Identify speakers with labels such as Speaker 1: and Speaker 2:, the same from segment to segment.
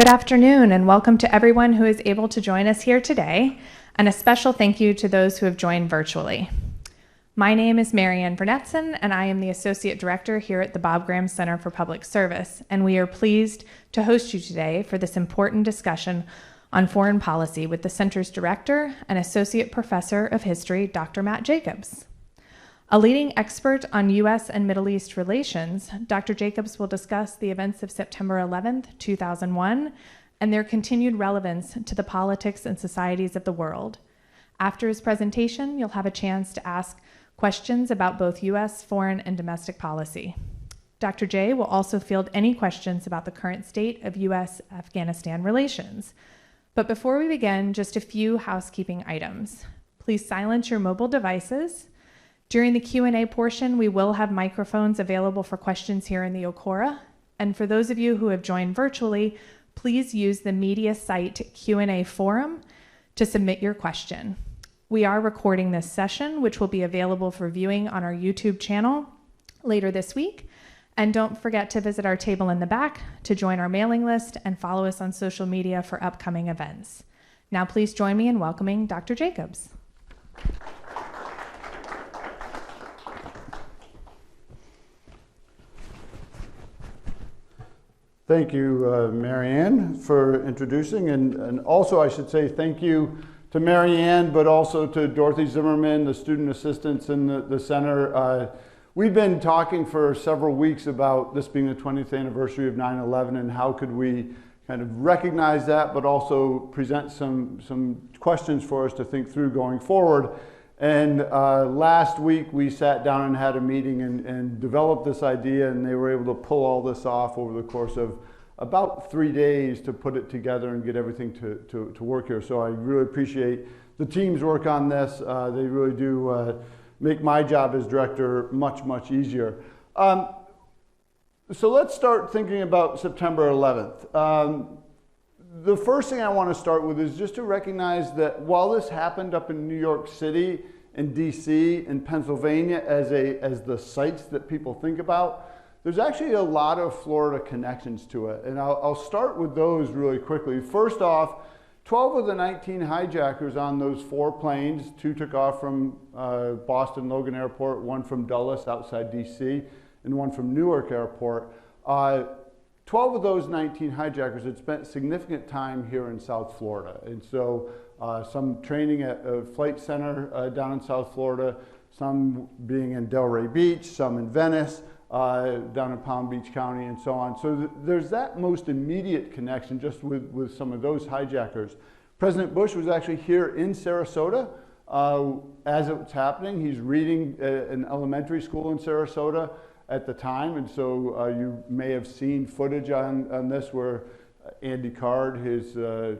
Speaker 1: Good afternoon, and welcome to everyone who is able to join us here today, and a special thank you to those who have joined virtually. My name is Marianne Vernetson, and I am the Associate Director here at the Bob Graham Center for Public Service, and we are pleased to host you today for this important discussion on foreign policy with the Center's Director and Associate Professor of History, Dr. Matt Jacobs. A leading expert on U.S. and Middle East relations, Dr. Jacobs will discuss the events of September 11th, 2001, and their continued relevance to the politics and societies of the world. After his presentation, you'll have a chance to ask questions about both U.S. foreign and domestic policy. Dr. J will also field any questions about the current state of U.S.-Afghanistan relations. But before we begin, just a few housekeeping items. Please silence your mobile devices. During the Q&A portion, we will have microphones available for questions here in the Okora. And for those of you who have joined virtually, please use the media site Q&A forum to submit your question. We are recording this session, which will be available for viewing on our YouTube channel later this week. And don't forget to visit our table in the back to join our mailing list and follow us on social media for upcoming events. Now please join me in welcoming Dr. Jacobs.
Speaker 2: Thank you, Marianne, for introducing, and also I should say thank you to Marianne, but also to Dorothy Zimmerman, the student assistants in the center. We've been talking for several weeks about this being the 20th anniversary of 9/11 and how could we kind of recognize that, but also present some questions for us to think through going forward. And last week we sat down and had a meeting and developed this idea, and they were able to pull all this off over the course of about 3 days to put it together and get everything to work here. So I really appreciate the team's work on this. They really do make my job as director much, much easier. So let's start thinking about September 11th. The first thing I want to start with is just to recognize that while this happened up in New York City and DC and Pennsylvania as the sites that people think about, there's actually a lot of Florida connections to it. And I'll start with those really quickly. First off, 12 of the 19 hijackers on those 4 planes, 2 took off from Boston Logan Airport, 1 from Dulles outside DC, and 1 from Newark Airport. 12 of those 19 hijackers had spent significant time here in South Florida. And so some training at a flight center down in South Florida, some being in Delray Beach, some in Venice, down in Palm Beach County, and so on. So there's that most immediate connection just with some of those hijackers. President Bush was actually here in Sarasota as it was happening. He's reading an elementary school in Sarasota at the time, and so you may have seen footage on this where Andy Card, his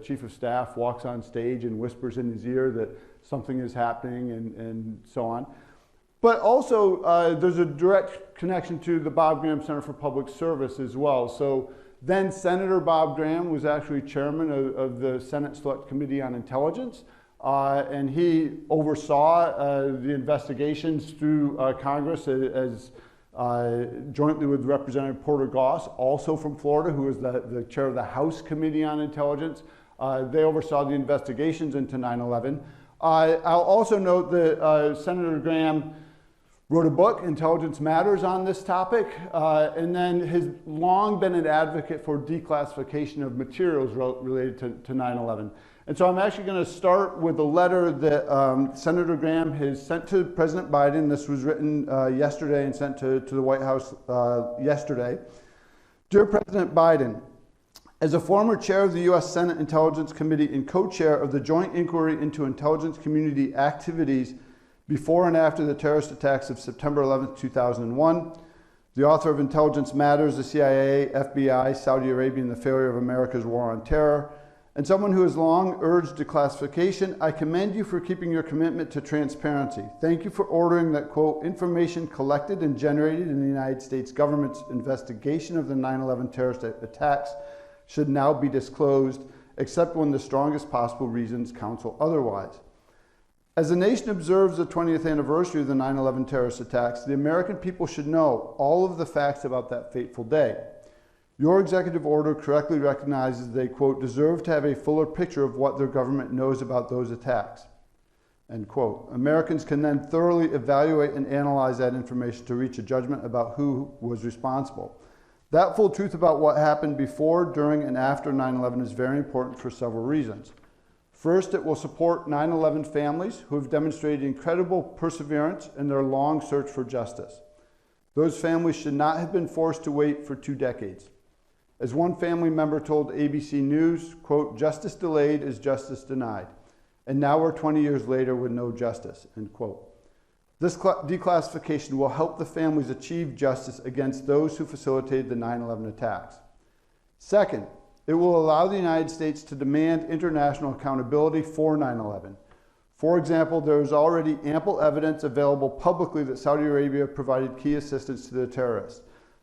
Speaker 2: chief of staff, walks on stage and whispers in his ear that something is happening and so on. But also there's a direct connection to the Bob Graham Center for Public Service as well. So then Senator Bob Graham was actually chairman of the Senate Select Committee on Intelligence, and he oversaw the investigations through Congress as jointly with Representative Porter Goss, also from Florida, who was the chair of the House Committee on Intelligence. They oversaw the investigations into 9/11. I'll also note that Senator Graham wrote a book, Intelligence Matters, on this topic, and then has long been an advocate for declassification of materials related to 9/11. And so I'm actually going to start with a letter that Senator Graham has sent to President Biden. This was written yesterday and sent to the White House yesterday. Dear President Biden, as a former chair of the U.S. Senate Intelligence Committee and co-chair of the Joint Inquiry into Intelligence Community Activities before and after the terrorist attacks of September 11, 2001, the author of Intelligence Matters, the CIA, FBI, Saudi Arabia, and the Failure of America's War on Terror, and someone who has long urged declassification, I commend you for keeping your commitment to transparency. Thank you for ordering that, quote, information collected and generated in the United States government's investigation of the 9/11 terrorist attacks should now be disclosed, except when the strongest possible reasons counsel otherwise. As the nation observes the 20th anniversary of the 9/11 terrorist attacks, the American people should know all of the facts about that fateful day. Your executive order correctly recognizes they, quote, deserve to have a fuller picture of what their government knows about those attacks, end quote. Americans can then thoroughly evaluate and analyze that information to reach a judgment about who was responsible. That full truth about what happened before, during, and after 9/11 is very important for several reasons. First, it will support 9/11 families who have demonstrated incredible perseverance in their long search for justice. Those families should not have been forced to wait for 2 decades. As one family member told ABC News, quote, justice delayed is justice denied. And now we're 20 years later with no justice, end quote. This declassification will help the families achieve justice against those who facilitated the 9/11 attacks. Second, it will allow the United States to demand international accountability for 9/11. For example, there is already ample evidence available publicly that Saudi Arabia provided key assistance to the terrorists.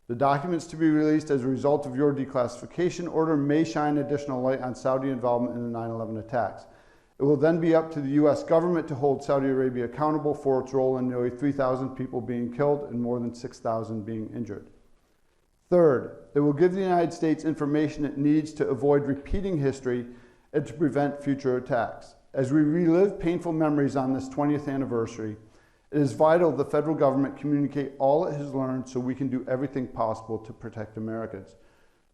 Speaker 2: The documents to be released as a result of your declassification order may shine additional light on Saudi involvement in the 9/11 attacks. It will then be up to the U.S. government to hold Saudi Arabia accountable for its role in nearly 3,000 people being killed and more than 6,000 being injured. Third, it will give the United States information it needs to avoid repeating history and to prevent future attacks. As we relive painful memories on this 20th anniversary, it is vital the federal government communicate all it has learned so we can do everything possible to protect Americans.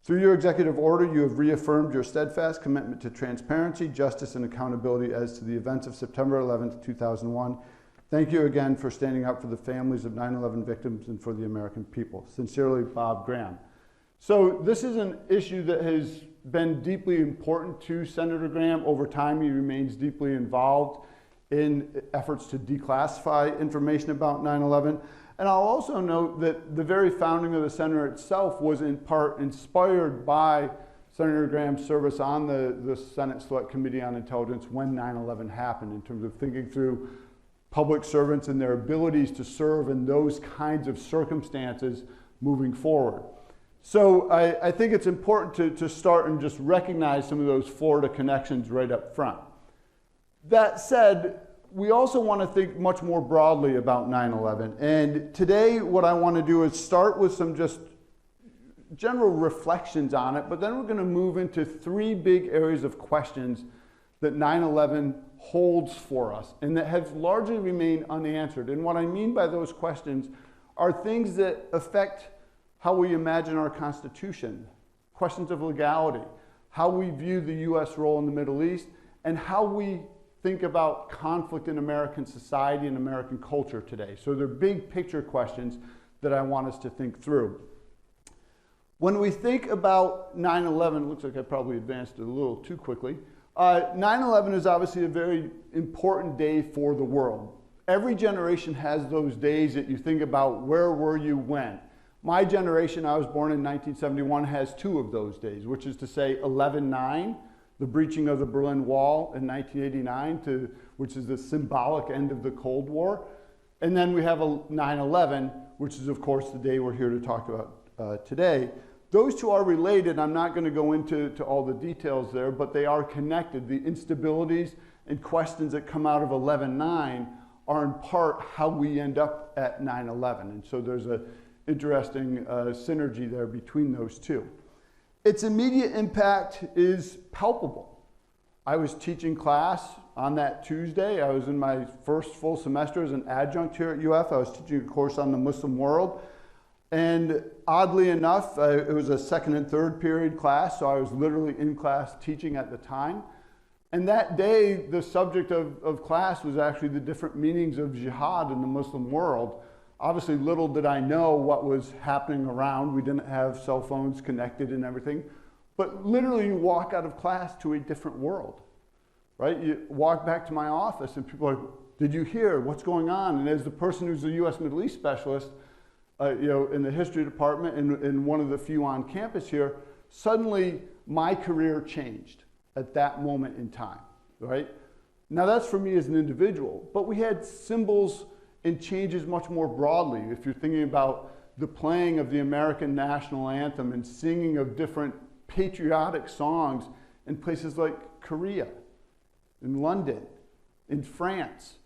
Speaker 2: Through your executive order, you have reaffirmed your steadfast commitment to transparency, justice, and accountability as to the events of September 11th, 2001. Thank you again for standing up for the families of 9/11 victims and for the American people. Sincerely, Bob Graham. So this is an issue that has been deeply important to Senator Graham. Over time, he remains deeply involved in efforts to declassify information about 9/11. And I'll also note that the very founding of the Center itself was in part inspired by Senator Graham's service on the Senate Select Committee on Intelligence when 9/11 happened, in terms of thinking through public servants and their abilities to serve in those kinds of circumstances moving forward. So I think it's important to start and just recognize some of those Florida connections right up front. That said, we also want to think much more broadly about 9/11. And today what I want to do is start with some just general reflections on it, but then we're going to move into 3 big areas of questions that 9/11 holds for us and that have largely remained unanswered. And what I mean by those questions are things that affect how we imagine our Constitution, questions of legality, how we view the U.S. role in the Middle East, and how we think about conflict in American society and American culture today. So they're big picture questions that I want us to think through. When we think about 9/11, it looks like I probably advanced it a little too quickly. 9/11 is obviously a very important day for the world. Every generation has those days that you think about, where were you when? My generation, I was born in 1971, has 2 of those days, which is to say 11/9, the breaching of the Berlin Wall in 1989, which is the symbolic end of the Cold War. And then we have 9/11, which is, of course, the day we're here to talk about today. Those 2 are related. I'm not going to go into all the details there, but they are connected. The instabilities and questions that come out of 11/9 are in part how we end up at 9/11. And so there's an interesting synergy there between those 2. Its immediate impact is palpable. I was teaching class on that Tuesday. I was in my first full semester as an adjunct here at UF. I was teaching a course on the Muslim world. And oddly enough, it was a second and third period class, so I was literally in class teaching at the time. And that day, the subject of class was actually the different meanings of jihad in the Muslim world. Obviously, little did I know what was happening around. We didn't have cell phones connected and everything. But literally, you walk out of class to a different world, right? You walk back to my office and people are like, did you hear what's going on? And as the person who's a U.S. Middle East specialist, in the history department and one of the few on campus here, suddenly my career changed at that moment in time, right? Now that's for me as an individual, but we had symbols and changes much more broadly. If you're thinking about the playing of the American national anthem and singing of different patriotic songs in places like Korea, in London, in France,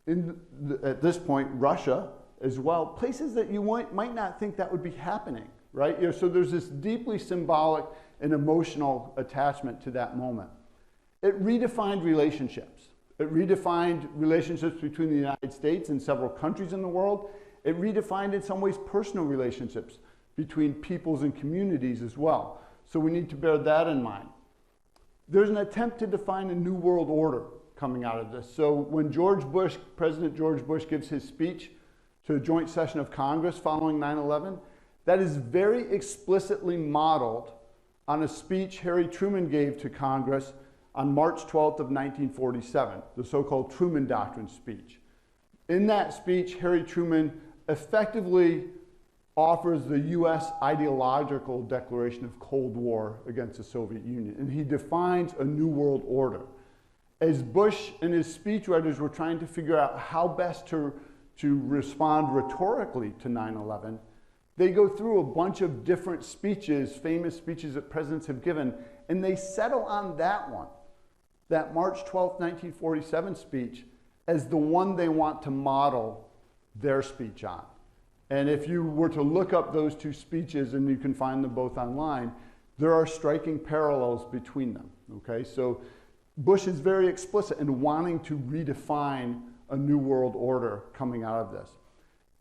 Speaker 2: at this point, Russia as well, places that you might not think that would be happening, right? So there's this deeply symbolic and emotional attachment to that moment. It redefined relationships. It redefined relationships between the United States and several countries in the world. It redefined, in some ways, personal relationships between peoples and communities as well. So we need to bear that in mind. There's an attempt to define a new world order coming out of this. So when President George Bush gives his speech to the joint session of Congress following 9/11, that is very explicitly modeled on a speech Harry Truman gave to Congress on March 12th of 1947, the so-called Truman Doctrine speech. In that speech, Harry Truman effectively offers the US ideological declaration of Cold War against the Soviet Union, and he defines a new world order. As Bush and his speechwriters were trying to figure out how best to respond rhetorically to 9/11, they go through a bunch of different speeches, famous speeches that presidents have given, and they settle on that one, that March 12th, 1947 speech, as the one they want to model their speech on. And if you were to look up those two speeches, and you can find them both online, there are striking parallels between them, okay? So Bush is very explicit in wanting to redefine a new world order coming out of this.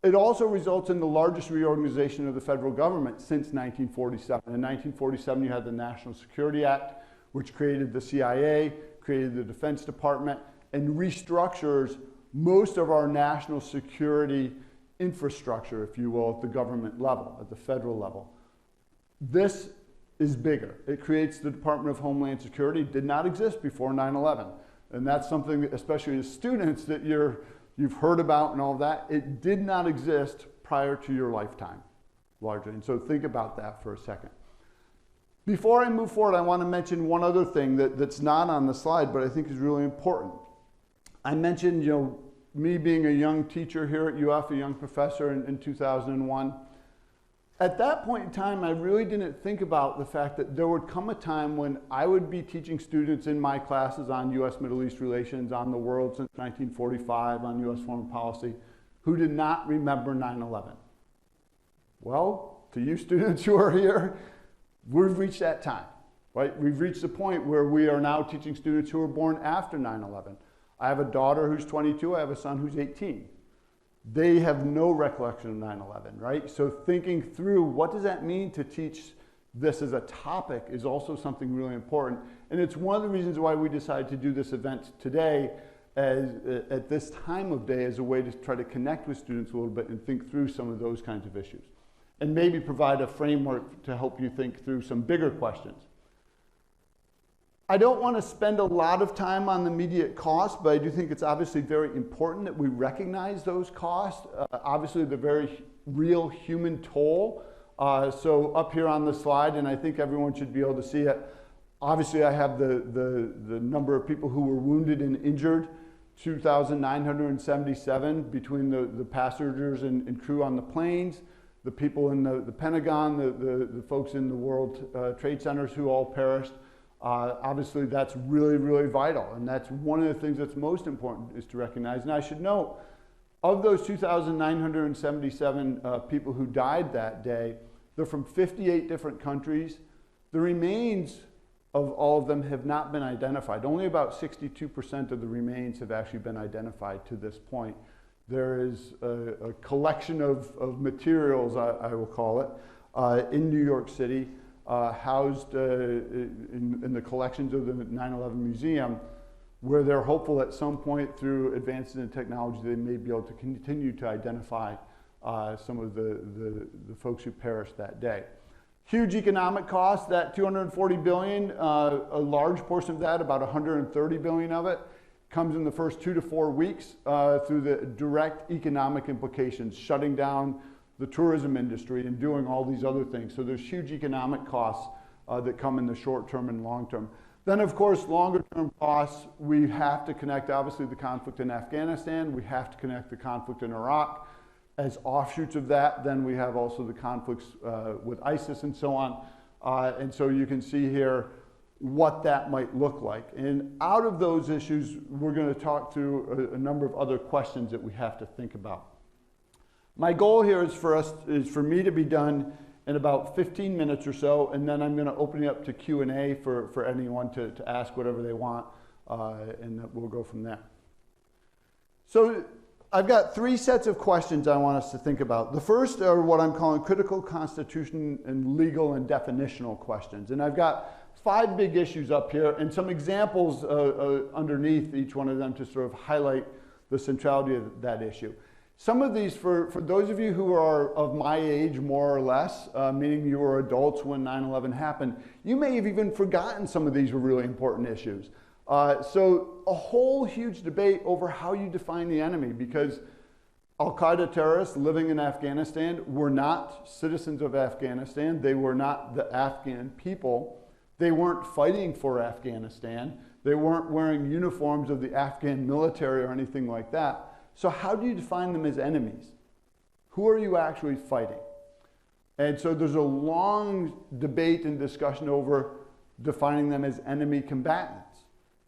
Speaker 2: It also results in the largest reorganization of the federal government since 1947. In 1947, you had the National Security Act, which created the CIA, created the Defense Department, and restructures most of our national security infrastructure, if you will, at the government level, at the federal level. This is bigger. It creates the Department of Homeland Security. It did not exist before 9/11. And that's something that, especially as students, that you've heard about and all that. It did not exist prior to your lifetime, largely. And so think about that for a second. Before I move forward, I want to mention one other thing that's not on the slide, but I think is really important. I mentioned, me being a young teacher here at UF, a young professor in 2001. At that point in time, I really didn't think about the fact that there would come a time when I would be teaching students in my classes on US Middle East relations, on the world since 1945, on US foreign policy, who did not remember 9/11. Well, to you students who are here, we've reached that time, right? We've reached the point where we are now teaching students who were born after 9/11. I have a daughter who's 22, I have a son who's 18. They have no recollection of 9/11, right? So thinking through what does that mean to teach this as a topic is also something really important. And it's one of the reasons why we decided to do this event today at this time of day as a way to try to connect with students a little bit and think through some of those kinds of issues. And maybe provide a framework to help you think through some bigger questions. I don't want to spend a lot of time on the immediate costs, but I do think it's obviously very important that we recognize those costs. Obviously, the very real human toll. So up here on the slide, and I think everyone should be able to see it. Obviously, I have the number of people who were wounded and injured, 2,977 between the passengers and crew on the planes, the people in the Pentagon, the folks in the World Trade Centers who all perished. Obviously, that's really, really vital. And that's one of the things that's most important is to recognize. And I should note, of those 2,977 people who died that day, they're from 58 different countries. The remains of all of them have not been identified. Only about 62% of the remains have actually been identified to this point. There is a collection of materials, I will call it, in New York City, housed in the collections of the 9/11 Museum, where they're hopeful at some point through advances in technology they may be able to continue to identify some of the folks who perished that day. Huge economic costs, that $240 billion, a large portion of that, about $130 billion of it, comes in the first 2 to 4 weeks through the direct economic implications, shutting down the tourism industry and doing all these other things. So there's huge economic costs that come in the short term and long term. Then, of course, longer term costs, we have to connect, obviously, the conflict in Afghanistan. We have to connect the conflict in Iraq. As offshoots of that, then we have also the conflicts with ISIS and so on. And so you can see here what that might look like. And out of those issues, we're going to talk through a number of other questions that we have to think about. My goal here is for me to be done in about 15 minutes or so, and then I'm going to open it up to Q&A for anyone to ask whatever they want, and we'll go from there. So I've got three sets of questions I want us to think about. The first are what I'm calling critical constitution and legal and definitional questions. And I've got 5 big issues up here and some examples underneath each one of them to sort of highlight the centrality of that issue. Some of these, for those of you who are of my age, more or less, meaning you were adults when 9/11 happened, you may have even forgotten some of these were really important issues. So a whole huge debate over how you define the enemy, because Al-Qaeda terrorists living in Afghanistan were not citizens of Afghanistan. They were not the Afghan people. They weren't fighting for Afghanistan. They weren't wearing uniforms of the Afghan military or anything like that. So how do you define them as enemies? Who are you actually fighting? And so there's a long debate and discussion over defining them as enemy combatants.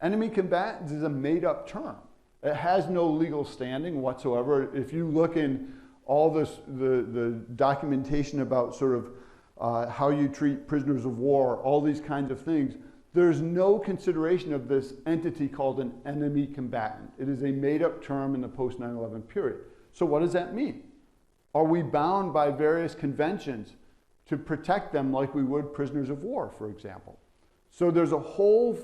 Speaker 2: Enemy combatants is a made-up term. It has no legal standing whatsoever. If you look in all this, the documentation about sort of how you treat prisoners of war, all these kinds of things, there's no consideration of this entity called an enemy combatant. It is a made-up term in the post-9/11 period. So what does that mean? Are we bound by various conventions to protect them like we would prisoners of war, for example? So there's a whole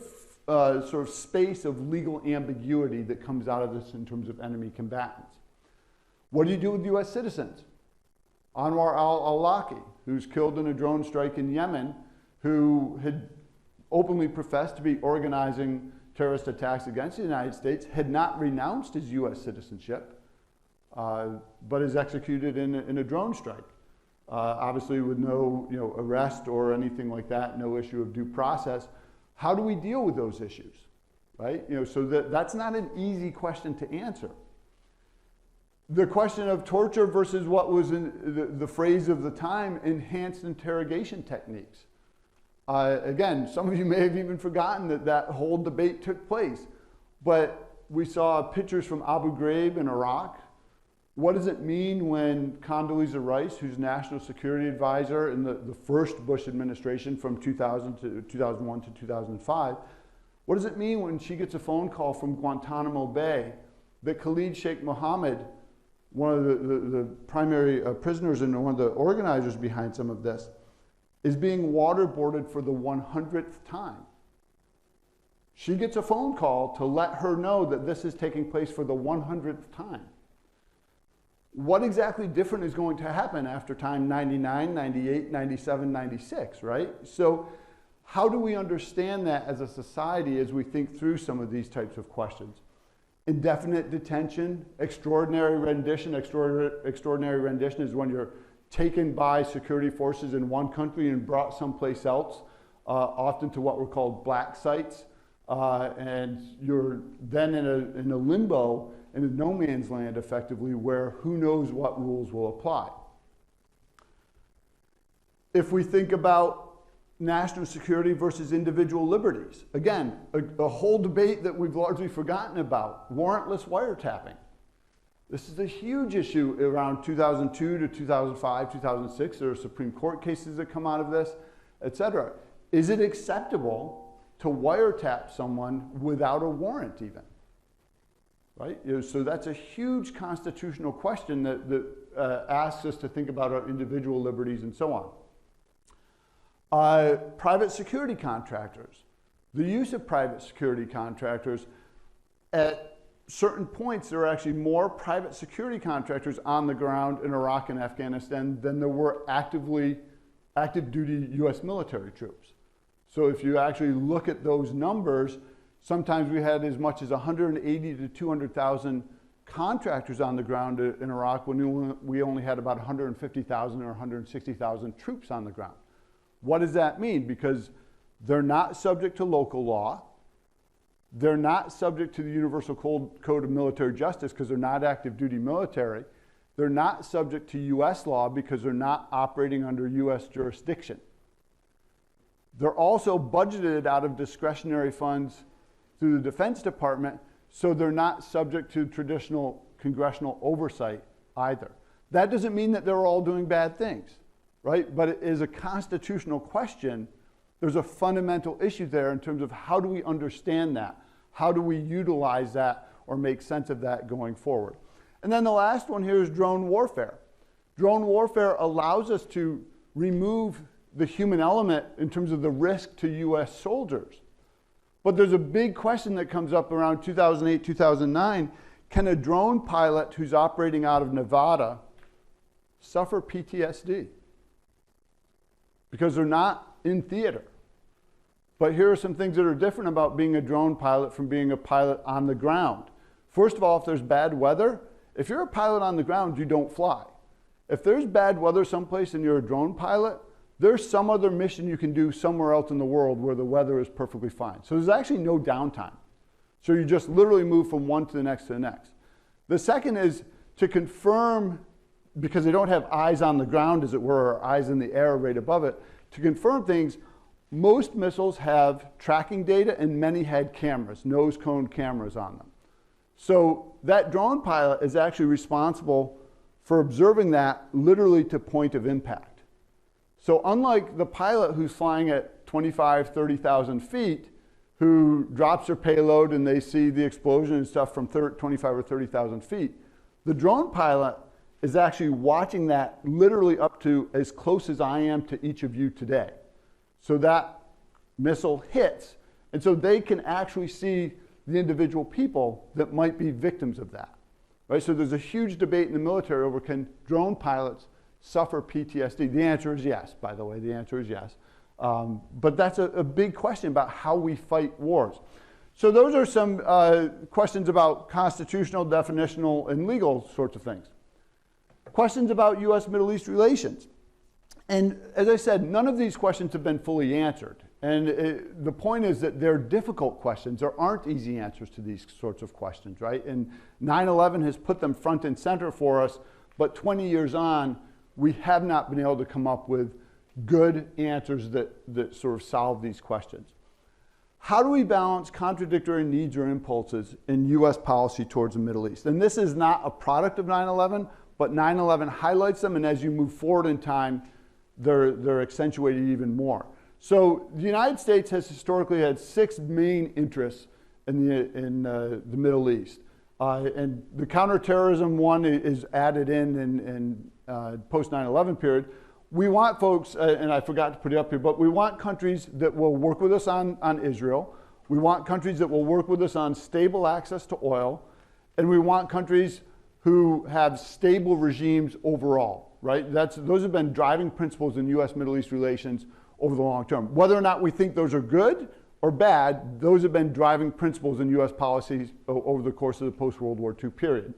Speaker 2: sort of space of legal ambiguity that comes out of this in terms of enemy combatants. What do you do with U.S. citizens? Anwar al-Awlaki, who's killed in a drone strike in Yemen, who had openly professed to be organizing terrorist attacks against the United States, had not renounced his U.S. citizenship, but is executed in a drone strike. Obviously with no arrest or anything like that, no issue of due process. How do we deal with those issues, right? So that's not an easy question to answer. The question of torture versus what was in the phrase of the time, enhanced interrogation techniques. Again, some of you may have even forgotten that whole debate took place, but we saw pictures from Abu Ghraib in Iraq. What does it mean when Condoleezza Rice, who's National Security Advisor in the first Bush administration from 2000 to 2001 to 2005, what does it mean when she gets a phone call from Guantanamo Bay that Khalid Sheikh Mohammed, one of the primary prisoners and one of the organizers behind some of this, is being waterboarded for the 100th time? She gets a phone call to let her know that this is taking place for the 100th time. What exactly different is going to happen after time 99, 98, 97, 96, right? So how do we understand that as a society as we think through some of these types of questions? Indefinite detention, extraordinary rendition. Extraordinary rendition is when you're taken by security forces in one country and brought someplace else, often to what were called black sites, and you're then in a limbo, in a no man's land effectively, where who knows what rules will apply. If we think about national security versus individual liberties, again, a whole debate that we've largely forgotten about, warrantless wiretapping. This is a huge issue around 2002 to 2005, 2006. There are Supreme Court cases that come out of this, etc. Is it acceptable to wiretap someone without a warrant even? Right? So that's a huge constitutional question that asks us to think about our individual liberties and so on. Private security contractors. The use of private security contractors, at certain points, there are actually more private security contractors on the ground in Iraq and Afghanistan than there were active duty U.S. military troops. So if you actually look at those numbers, sometimes we had as much as 180 to 200,000 contractors on the ground in Iraq when we only had about 150,000 or 160,000 troops on the ground. What does that mean? Because they're not subject to local law. They're not subject to the Universal Code of Military Justice because they're not active duty military. They're not subject to U.S. law because they're not operating under U.S. jurisdiction. They're also budgeted out of discretionary funds through the Defense Department, so they're not subject to traditional congressional oversight either. That doesn't mean that they're all doing bad things. right? But it is a constitutional question. There's a fundamental issue there in terms of how do we understand that? How do we utilize that or make sense of that going forward? And then the last one here is drone warfare. Drone warfare allows us to remove the human element in terms of the risk to US soldiers. But there's a big question that comes up around 2008, 2009. Can a drone pilot who's operating out of Nevada suffer PTSD? Because they're not in theater. But here are some things that are different about being a drone pilot from being a pilot on the ground. First of all, if there's bad weather, if you're a pilot on the ground, you don't fly. If there's bad weather someplace and you're a drone pilot, there's some other mission you can do somewhere else in the world where the weather is perfectly fine. So there's actually no downtime. So you just literally move from one to the next to the next. The second is to confirm, because they don't have eyes on the ground, as it were, or eyes in the air right above it, to confirm things. Most missiles have tracking data and many had cameras, nose cone cameras on them. So that drone pilot is actually responsible for observing that literally to point of impact. So unlike the pilot who's flying at 25, 30,000 feet, who drops their payload and they see the explosion and stuff from 25 or 30,000 feet, the drone pilot is actually watching that literally up to as close as I am to each of you today. So that missile hits, and so they can actually see the individual people that might be victims of that. Right? So there's a huge debate in the military over can drone pilots suffer PTSD? The answer is yes, by the way, the answer is yes. But that's a big question about how we fight wars. So those are some questions about constitutional, definitional, and legal sorts of things. Questions about US-Middle East relations. And as I said, none of these questions have been fully answered. And the point is that they're difficult questions. There aren't easy answers to these sorts of questions, right? And 9/11 has put them front and center for us, but 20 years on, we have not been able to come up with good answers that sort of solve these questions. How do we balance contradictory needs or impulses in US policy towards the Middle East? And this is not a product of 9/11, but 9/11 highlights them, and as you move forward in time, they're accentuated even more. So the United States has historically had 6 main interests in the Middle East. And the counterterrorism one is added in post 9/11 period. We want folks, and I forgot to put it up here, but we want countries that will work with us on Israel. We want countries that will work with us on stable access to oil. And we want countries who have stable regimes overall, right? Those have been driving principles in US-Middle East relations over the long term. Whether or not we think those are good or bad, those have been driving principles in US policies over the course of the post-World War II period.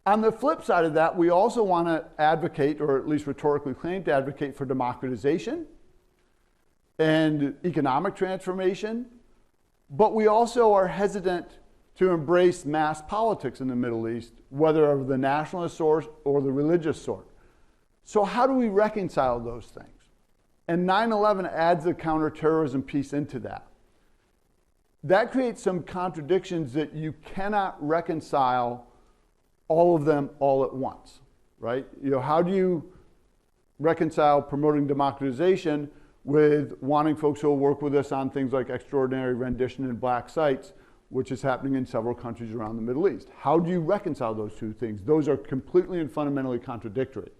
Speaker 2: On the flip side of that, we also want to advocate, or at least rhetorically claim to advocate, for democratization and economic transformation, but we also are hesitant to embrace mass politics in the Middle East, whether of the nationalist sort or the religious sort. So how do we reconcile those things? And 9/11 adds the counterterrorism piece into that. That creates some contradictions that you cannot reconcile all of them all at once, right? How do you reconcile promoting democratization with wanting folks who will work with us on things like extraordinary rendition and black sites, which is happening in several countries around the Middle East? How do you reconcile those two things? Those are completely and fundamentally contradictory.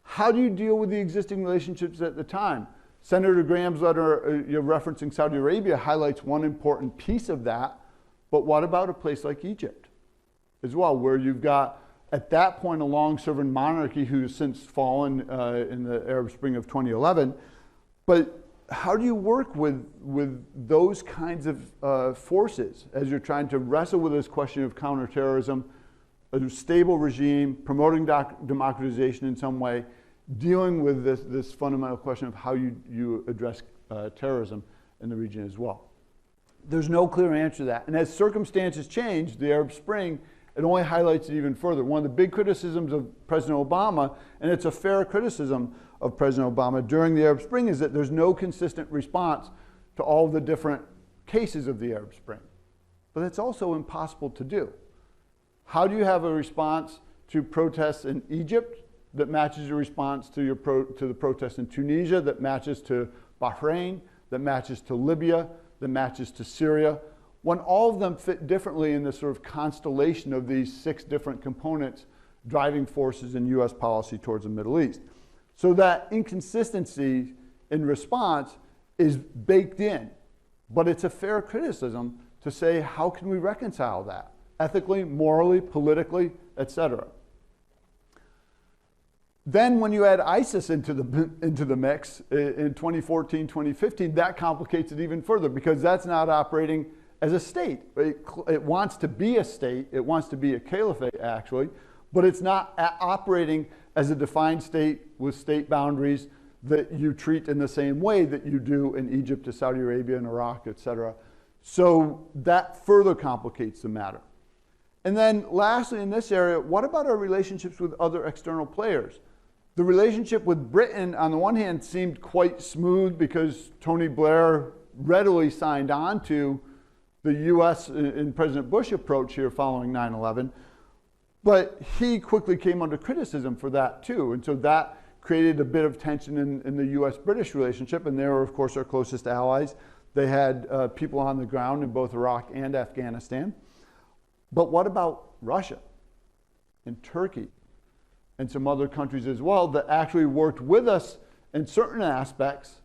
Speaker 2: How do you deal with the existing relationships at the time? Senator Graham's letter referencing Saudi Arabia highlights one important piece of that, but what about a place like Egypt as well, where you've got, at that point, a long-serving monarchy who's since fallen in the Arab Spring of 2011, but how do you work with those kinds of forces as you're trying to wrestle with this question of counterterrorism, a stable regime, promoting democratization in some way, dealing with this fundamental question of how you address terrorism in the region as well? There's no clear answer to that. And as circumstances change, the Arab Spring, it only highlights it even further. One of the big criticisms of President Obama, and it's a fair criticism of President Obama during the Arab Spring, is that there's no consistent response to all the different cases of the Arab Spring. But it's also impossible to do. How do you have a response to protests in Egypt that matches your response to, to the protests in Tunisia, that matches to Bahrain, that matches to Libya, that matches to Syria, when all of them fit differently in this sort of constellation of these 6 different components driving forces in U.S. policy towards the Middle East. So that inconsistency in response is baked in, but it's a fair criticism to say, how can we reconcile that? Ethically, morally, politically, etc. Then when you add ISIS into the mix in 2014, 2015, that complicates it even further because that's not operating as a state. It wants to be a state, it wants to be a caliphate actually, but it's not operating as a defined state with state boundaries that you treat in the same way that you do in Egypt, to Saudi Arabia, and Iraq, etc. So that further complicates the matter. And then lastly in this area, what about our relationships with other external players? The relationship with Britain, on the one hand, seemed quite smooth because Tony Blair readily signed on to the US and President Bush approach here following 9/11, but he quickly came under criticism for that too. And so that created a bit of tension in the US-British relationship, and they were, of course, our closest allies. They had people on the ground in both Iraq and Afghanistan. But what about Russia and Turkey and some other countries as well that actually worked with us in certain aspects,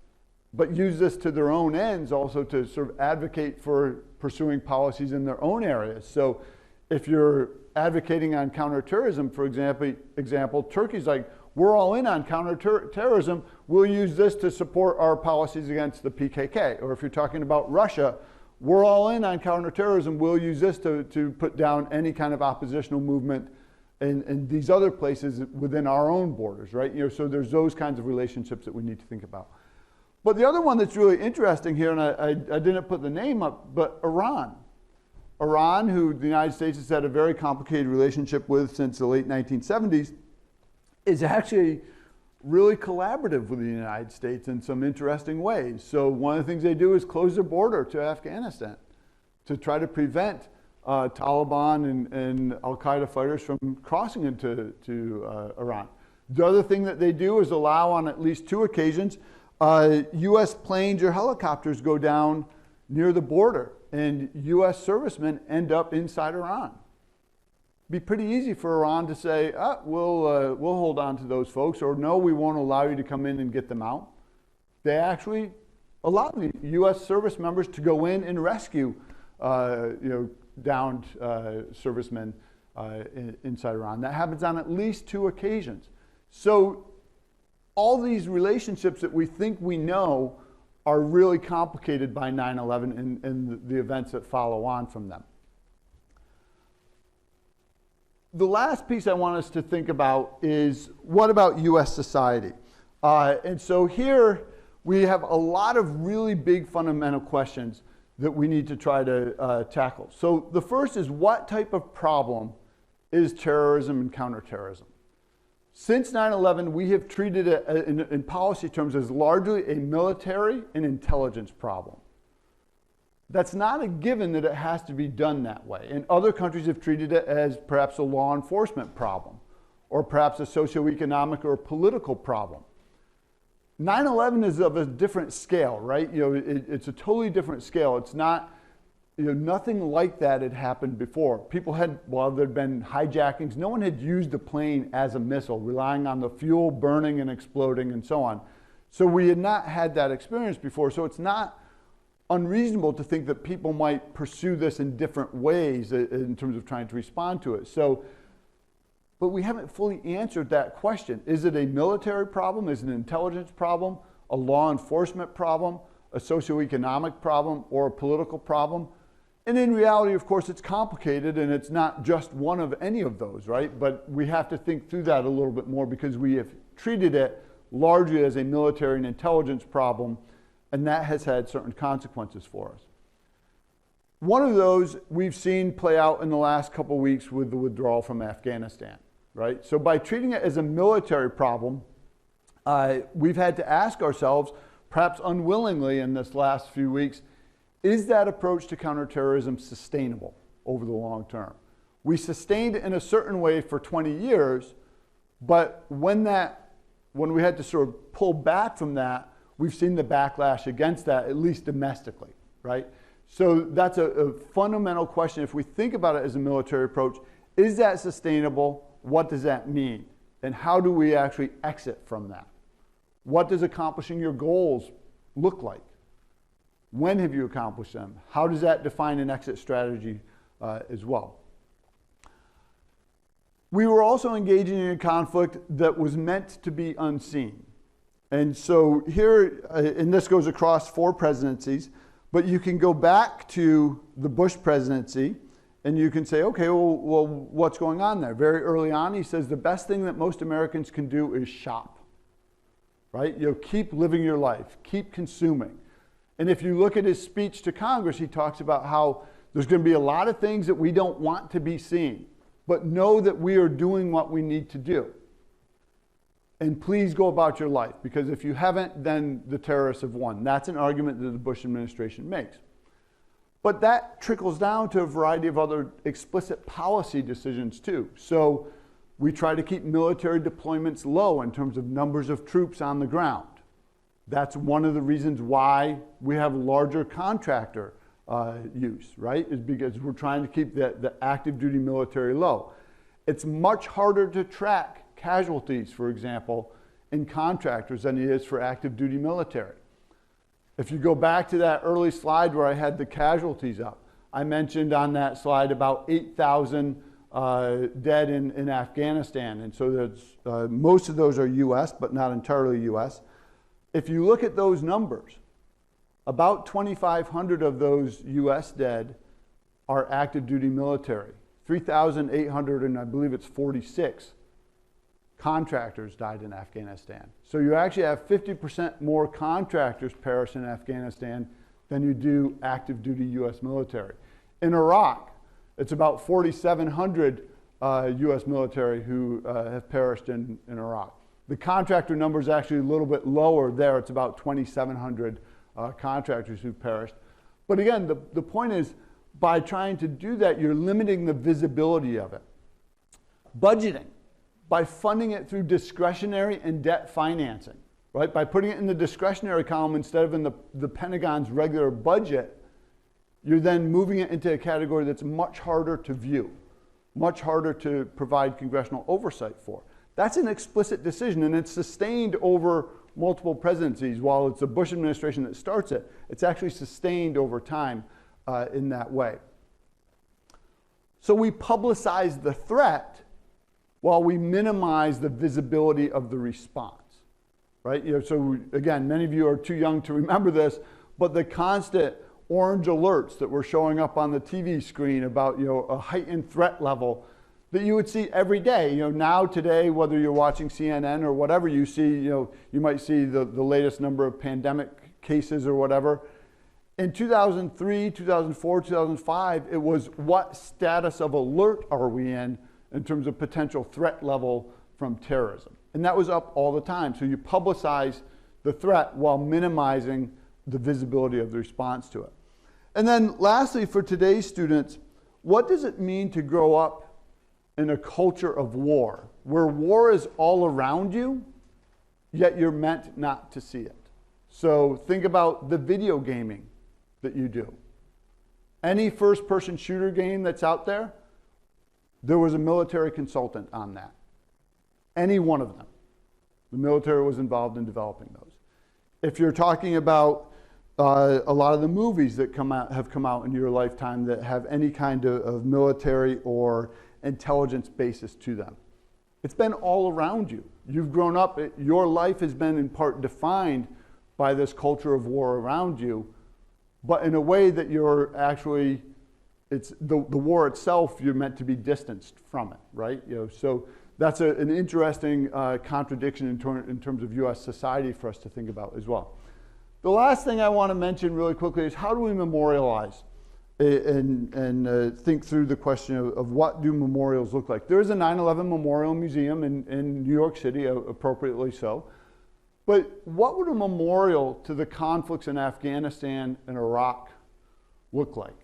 Speaker 2: but used this to their own ends also to sort of advocate for pursuing policies in their own areas? So if you're advocating on counterterrorism, for example, Turkey's like, we're all in on counterterrorism, we'll use this to support our policies against the PKK. Or if you're talking about Russia, we're all in on counterterrorism, we'll use this to put down any kind of oppositional movement in these other places within our own borders, right? So there's those kinds of relationships that we need to think about. But the other one that's really interesting here, and I didn't put the name up, but Iran. Iran, who the United States has had a very complicated relationship with since the late 1970s, is actually really collaborative with the United States in some interesting ways. So one of the things they do is close their border to Afghanistan to try to prevent Taliban and Al-Qaeda fighters from crossing into Iran. The other thing that they do is allow on at least 2 occasions U.S. planes or helicopters go down near the border and U.S. servicemen end up inside Iran. Be pretty easy for Iran to say, we'll hold on to those folks, or no, we won't allow you to come in and get them out. They actually allow the U.S. service members to go in and rescue downed servicemen inside Iran. That happens on at least 2 occasions. So all these relationships that we think we know are really complicated by 9/11 and the events that follow on from them. The last piece I want us to think about is, what about U.S. society? And so here we have a lot of really big fundamental questions that we need to try to tackle. So the first is, what type of problem is terrorism and counterterrorism? Since 9/11, we have treated it in policy terms as largely a military and intelligence problem. That's not a given that it has to be done that way. And other countries have treated it as perhaps a law enforcement problem, or perhaps a socioeconomic or political problem. 9/11 is of a different scale, right? It's a totally different scale. It's not, nothing like that had happened before. People had, there'd been hijackings. No one had used a plane as a missile, relying on the fuel burning and exploding and so on. So we had not had that experience before. So it's not unreasonable to think that people might pursue this in different ways in terms of trying to respond to it. But we haven't fully answered that question. Is it a military problem? Is it an intelligence problem? A law enforcement problem? A socioeconomic problem? Or a political problem? And in reality, of course, it's complicated, and it's not just one of any of those, right? But we have to think through that a little bit more, because we have treated it largely as a military and intelligence problem, and that has had certain consequences for us. One of those we've seen play out in the last couple of weeks with the withdrawal from Afghanistan, right? So by treating it as a military problem, we've had to ask ourselves, perhaps unwillingly in this last few weeks, is that approach to counterterrorism sustainable over the long term? We sustained it in a certain way for 20 years, But when we had to sort of pull back from that, we've seen the backlash against that, at least domestically, right? So that's a fundamental question. If we think about it as a military approach, is that sustainable? What does that mean? And how do we actually exit from that? What does accomplishing your goals look like? When have you accomplished them? How does that define an exit strategy as well? We were also engaging in a conflict that was meant to be unseen. And so here, and this goes across 4 presidencies, but you can go back to the Bush presidency and you can say, okay, well, what's going on there? Very early on, he says the best thing that most Americans can do is shop, right? Keep living your life, keep consuming. And if you look at his speech to Congress, he talks about how there's going to be a lot of things that we don't want to be seen, but know that we are doing what we need to do. And please go about your life, because if you haven't, then the terrorists have won. That's an argument that the Bush administration makes. But that trickles down to a variety of other explicit policy decisions too. So we try to keep military deployments low in terms of numbers of troops on the ground. That's one of the reasons why we have larger contractor use, right? Is because we're trying to keep the active duty military low. It's much harder to track casualties, for example, in contractors than it is for active duty military. If you go back to that early slide where I had the casualties up, I mentioned on that slide about 8,000 dead in Afghanistan. And so there's, most of those are US, but not entirely US. If you look at those numbers, about 2,500 of those US dead are active duty military. 3,800, and I believe it's 46 contractors died in Afghanistan. So you actually have 50% more contractors perish in Afghanistan than you do active duty US military. In Iraq, it's about 4,700 US military who have perished in Iraq. The contractor number is actually a little bit lower there. It's about 2,700 contractors who perished. But again, the point is, by trying to do that, you're limiting the visibility of it. Budgeting, by funding it through discretionary and debt financing, right? By putting it in the discretionary column instead of in the Pentagon's regular budget, you're then moving it into a category that's much harder to view, much harder to provide congressional oversight for. That's an explicit decision, and it's sustained over multiple presidencies. While it's the Bush administration that starts it, it's actually sustained over time in that way. So we publicize the threat while we minimize the visibility of the response, right? So again, many of you are too young to remember this, but the constant orange alerts that were showing up on the TV screen about a heightened threat level that you would see every day. Now today, whether you're watching CNN or whatever you see, you might see the latest number of pandemic cases or whatever. In 2003, 2004, 2005, it was what status of alert are we in terms of potential threat level from terrorism. And that was up all the time. So you publicize the threat while minimizing the visibility of the response to it. And then lastly, for today's students, what does it mean to grow up in a culture of war, where war is all around you, yet you're meant not to see it? So think about the video gaming that you do. Any first-person shooter game that's out there, there was a military consultant on that. Any one of them. The military was involved in developing those. If you're talking about a lot of the movies that have come out in your lifetime that have any kind of military or intelligence basis to them, it's been all around you. You've grown up, your life has been in part defined by this culture of war around you, but in a way that you're actually, it's the war itself, you're meant to be distanced from it, right? So that's an interesting contradiction in terms of US society for us to think about as well. The last thing I want to mention really quickly is how do we memorialize and think through the question of what do memorials look like. There is a 9/11 Memorial Museum in New York City, appropriately so. But what would a memorial to the conflicts in Afghanistan and Iraq look like?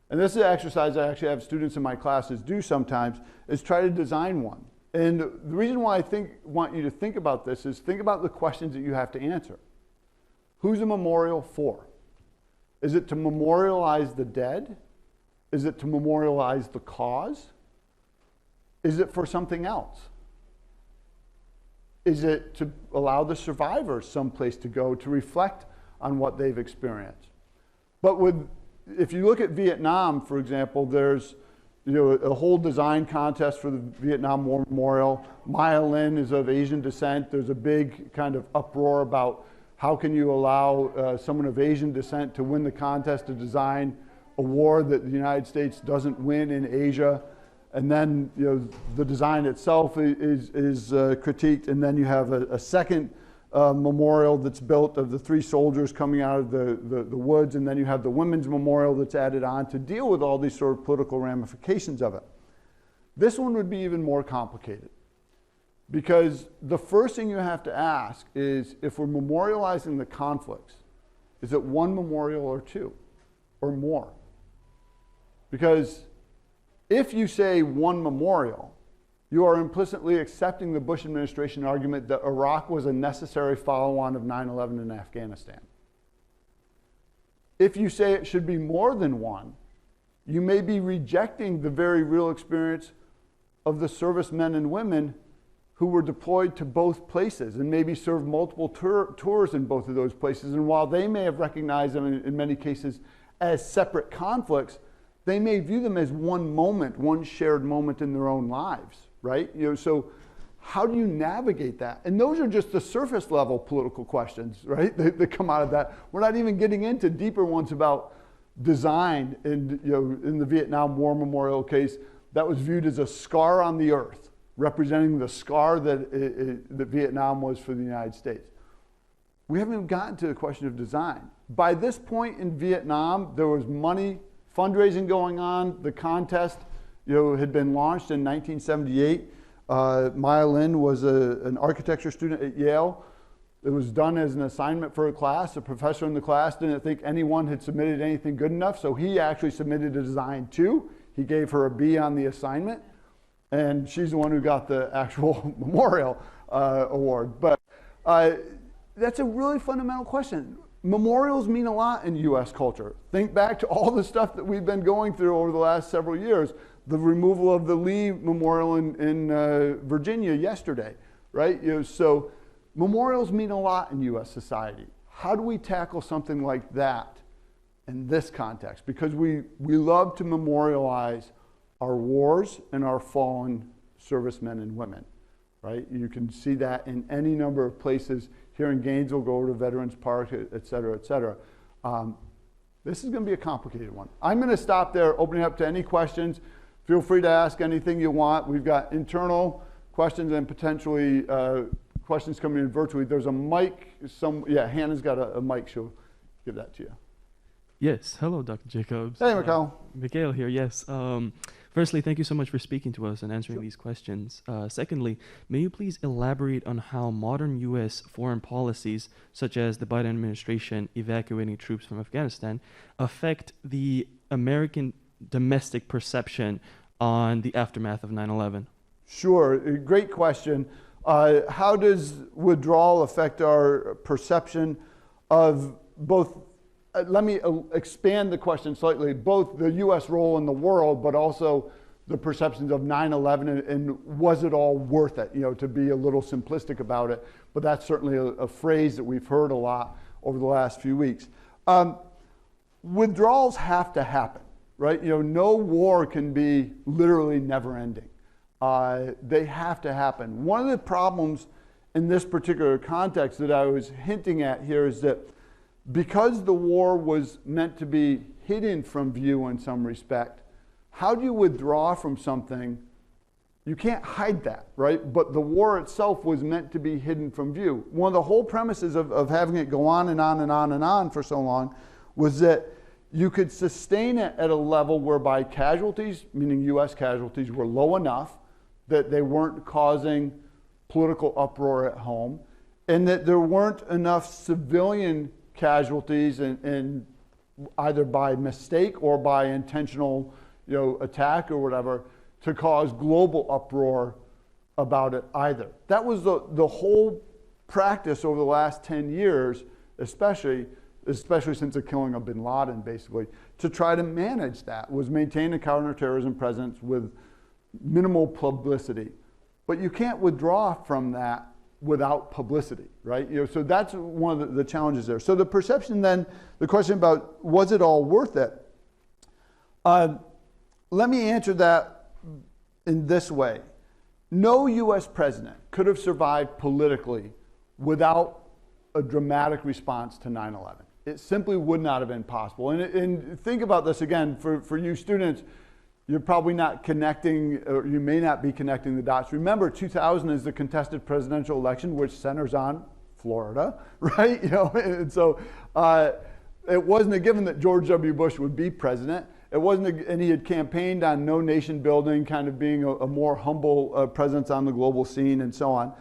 Speaker 2: And this is an exercise I actually have students in my classes do sometimes, is try to design one. And the reason why I want you to think about this is think about the questions that you have to answer. Who's a memorial for? Is it to memorialize the dead? Is it to memorialize the cause? Is it for something else? Is it to allow the survivors someplace to go to reflect on what they've experienced? But if you look at Vietnam, for example, there's a whole design contest for the Vietnam War Memorial. Maya Lin is of Asian descent. There's a big kind of uproar about how can you allow someone of Asian descent to win the contest to design a war that the United States doesn't win in Asia. And then the design itself is critiqued, and then you have a second memorial that's built of the 3 soldiers coming out of the woods, and then you have the women's memorial that's added on to deal with all these sort of political ramifications of it. This one would be even more complicated, because the first thing you have to ask is, if we're memorializing the conflicts, is it 1 memorial or 2 or more? Because if you say 1 memorial, you are implicitly accepting the Bush administration argument that Iraq was a necessary follow-on of 9/11 in Afghanistan. If you say it should be more than 1, you may be rejecting the very real experience of the servicemen and women who were deployed to both places and maybe served multiple tours in both of those places. And while they may have recognized them in many cases as separate conflicts, they may view them as one moment, one shared moment in their own lives, right? So how do you navigate that? And those are just the surface level political questions, right? That come out of that. We're not even getting into deeper ones about design. And in the Vietnam War Memorial case, that was viewed as a scar on the earth, representing the scar that Vietnam was for the United States. We haven't even gotten to the question of design. By this point in Vietnam, there was money, fundraising going on. The contest had been launched in 1978. Maya Lin was an architecture student at Yale. It was done as an assignment for a class. The professor in the class didn't think anyone had submitted anything good enough, so he actually submitted a design too. He gave her a B on the assignment, and she's the one who got the actual memorial award. But that's a really fundamental question. Memorials mean a lot in U.S. culture. Think back to all the stuff that we've been going through over the last several years. The removal of the Lee Memorial in Virginia yesterday, right? So memorials mean a lot in U.S. society. How do we tackle something like that in this context? Because we love to memorialize our wars and our fallen servicemen and women, right? You can see that in any number of places. Here in Gainesville, go over to Veterans Park, et cetera, et cetera. This is going to be a complicated one. I'm going to stop there, opening up to any questions. Feel free to ask anything you want. We've got internal questions and potentially questions coming in virtually. There's a mic. Hannah's got a mic. She'll give that to you.
Speaker 3: Yes. Hello, Dr. Jacobs.
Speaker 2: Hey, Mikhail.
Speaker 3: Mikhail here. Yes. Firstly, thank you so much for speaking to us and answering these questions. Secondly, may you please elaborate on how modern U.S. foreign policies, such as the Biden administration evacuating troops from Afghanistan, affect the American domestic perception on the aftermath of 9/11? Sure,
Speaker 2: great question. How does withdrawal affect our perception of both, let me expand the question slightly, both the U.S. role in the world, but also the perceptions of 9/11 and was it all worth it, to be a little simplistic about it. But that's certainly a phrase that we've heard a lot over the last few weeks. Withdrawals have to happen, right? No war can be literally never ending. They have to happen. One of the problems in this particular context that I was hinting at here is that because the war was meant to be hidden from view in some respect, how do you withdraw from something? You can't hide that, right? But the war itself was meant to be hidden from view. One of the whole premises of having it go on and on and on and on for so long was that you could sustain it at a level whereby casualties, meaning U.S. casualties, were low enough that they weren't causing political uproar at home, and that there weren't enough civilian casualties and either by mistake or by intentional attack or whatever to cause global uproar about it either. That was the whole practice over the last 10 years, especially since the killing of bin Laden, basically, to try to manage that, was maintain a counterterrorism presence with minimal publicity. But you can't withdraw from that without publicity, right? So that's one of the challenges there. So the perception then, the question about was it all worth it? Let me answer that in this way. No U.S. president could have survived politically without a dramatic response to 9/11. It simply would not have been possible. And think about this again, for you students, you're probably not connecting, or you may not be connecting the dots. Remember, 2000 is the contested presidential election, which centers on Florida, right? And so it wasn't a given that George W. Bush would be president. It wasn't, and he had campaigned on no nation building, kind of being a more humble presence on the global scene and so on.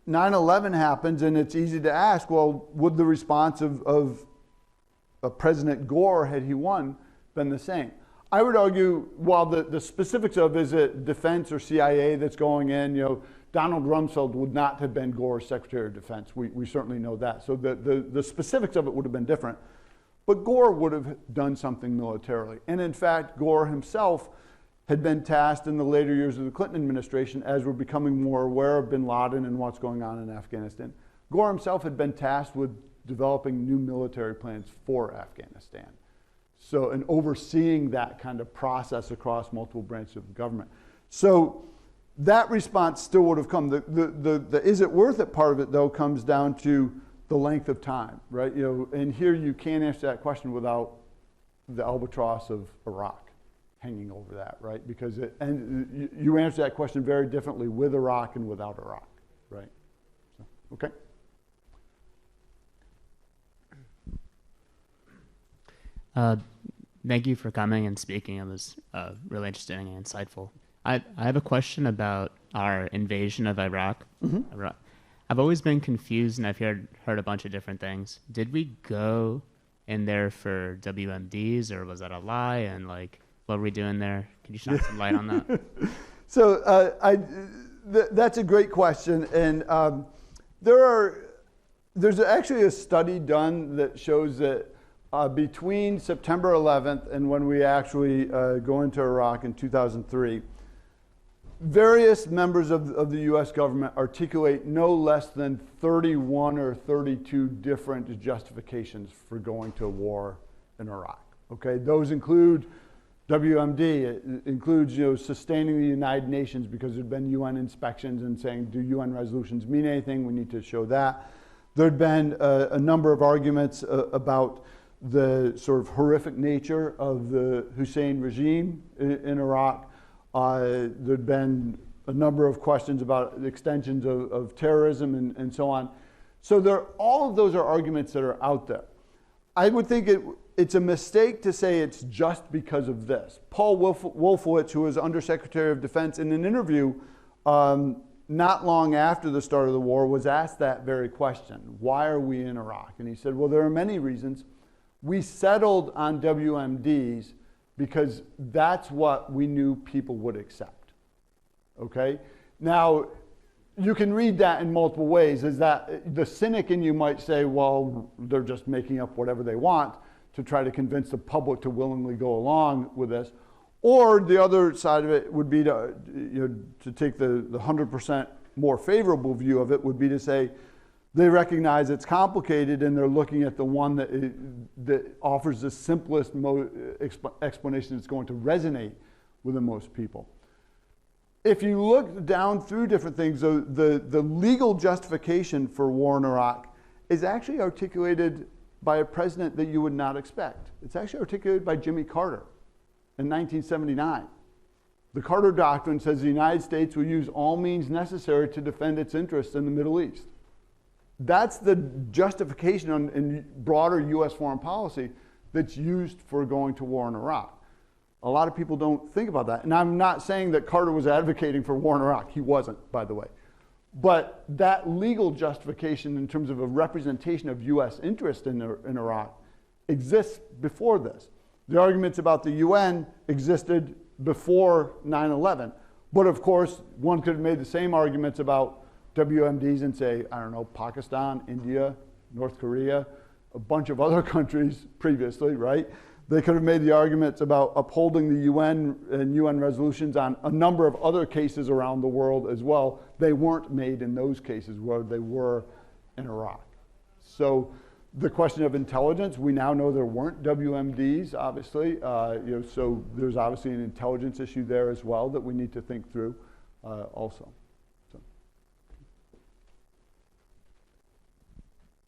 Speaker 2: 9/11 happens, and it's easy to ask, well, would the response of President Gore, had he won, been the same? I would argue, while the specifics of is it defense or CIA that's going in, Donald Rumsfeld would not have been Gore's Secretary of Defense. We certainly know that. So the specifics of it would have been different. But Gore would have done something militarily. And in fact, Gore himself had been tasked in the later years of the Clinton administration, as we're becoming more aware of bin Laden and what's going on in Afghanistan. Gore himself had been tasked with developing new military plans for Afghanistan. So, and overseeing that kind of process across multiple branches of the government. So that response still would have come. The is it worth it part of it, though, comes down to the length of time, right? And here you can't answer that question without the albatross of Iraq hanging over that, right? Because you answer that question very differently with Iraq and without Iraq, right? So, okay.
Speaker 4: Thank you for coming and speaking. It was really interesting and insightful. I have a question about our invasion of Iraq. Mm-hmm. I've always been confused, and I've heard a bunch of different things. Did we go in there for WMDs, or was that a lie? And what were we doing there? Can you shine some light on that?
Speaker 2: So that's a great question, and there's actually a study done that shows that between September 11th and when we actually go into Iraq in 2003, various members of the U.S. government articulate no less than 31 or 32 different justifications for going to war in Iraq. Okay, those include WMD. It includes sustaining the United Nations because there'd been UN inspections and saying, do UN resolutions mean anything? We need to show that. There'd been a number of arguments about the sort of horrific nature of the Hussein regime in Iraq. There'd been a number of questions about extensions of terrorism and so on. So all of those are arguments that are out there. I would think it's a mistake to say it's just because of this. Paul Wolfowitz, who was Undersecretary of Defense, in an interview not long after the start of the war, was asked that very question. Why are we in Iraq? And he said, well, there are many reasons. We settled on WMDs because that's what we knew people would accept, okay? Now, you can read that in multiple ways. Is that the cynic in you might say, well, they're just making up whatever they want to try to convince the public to willingly go along with this. Or the other side of it would be to take the 100% more favorable view of it would be to say, they recognize it's complicated and they're looking at the one that offers the simplest explanation that's going to resonate with the most people. If you look down through different things, the legal justification for war in Iraq is actually articulated by a president that you would not expect. It's actually articulated by Jimmy Carter in 1979. The Carter Doctrine says the United States will use all means necessary to defend its interests in the Middle East. That's the justification in broader U.S. foreign policy that's used for going to war in Iraq. A lot of people don't think about that. And I'm not saying that Carter was advocating for war in Iraq. He wasn't, by the way. But that legal justification in terms of a representation of U.S. interest in Iraq exists before this. The arguments about the UN existed before 9/11. But of course, one could have made the same arguments about WMDs in, say, I don't know, Pakistan, India, North Korea, a bunch of other countries previously, right? They could have made the arguments about upholding the UN and UN resolutions on a number of other cases around the world as well. They weren't made in those cases where they were in Iraq. So the question of intelligence, we now know there weren't WMDs, obviously. So there's obviously an intelligence issue there as well that we need to think through also. So.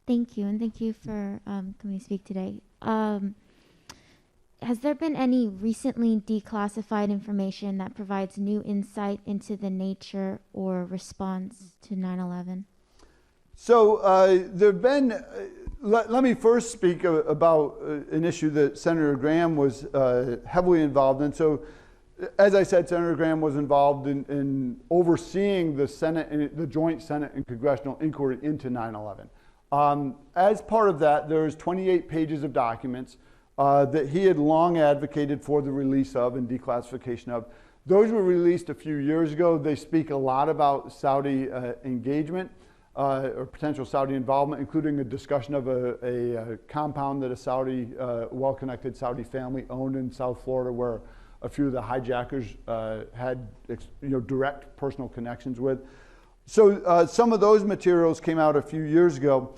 Speaker 5: Thank you, and thank you for coming to speak today. Has there been any recently declassified information that provides new insight into the nature or response to 9/11?
Speaker 2: So there have been, let me first speak about an issue that Senator Graham was heavily involved in. So as I said, Senator Graham was involved in overseeing the Senate, the joint Senate and congressional inquiry into 9/11. As part of that, there's 28 pages of documents that he had long advocated for the release of and declassification of. Those were released a few years ago. They speak a lot about Saudi engagement or potential Saudi involvement, including a discussion of a compound that a Saudi, well-connected Saudi family owned in South Florida, where a few of the hijackers had direct personal connections with. So some of those materials came out a few years ago.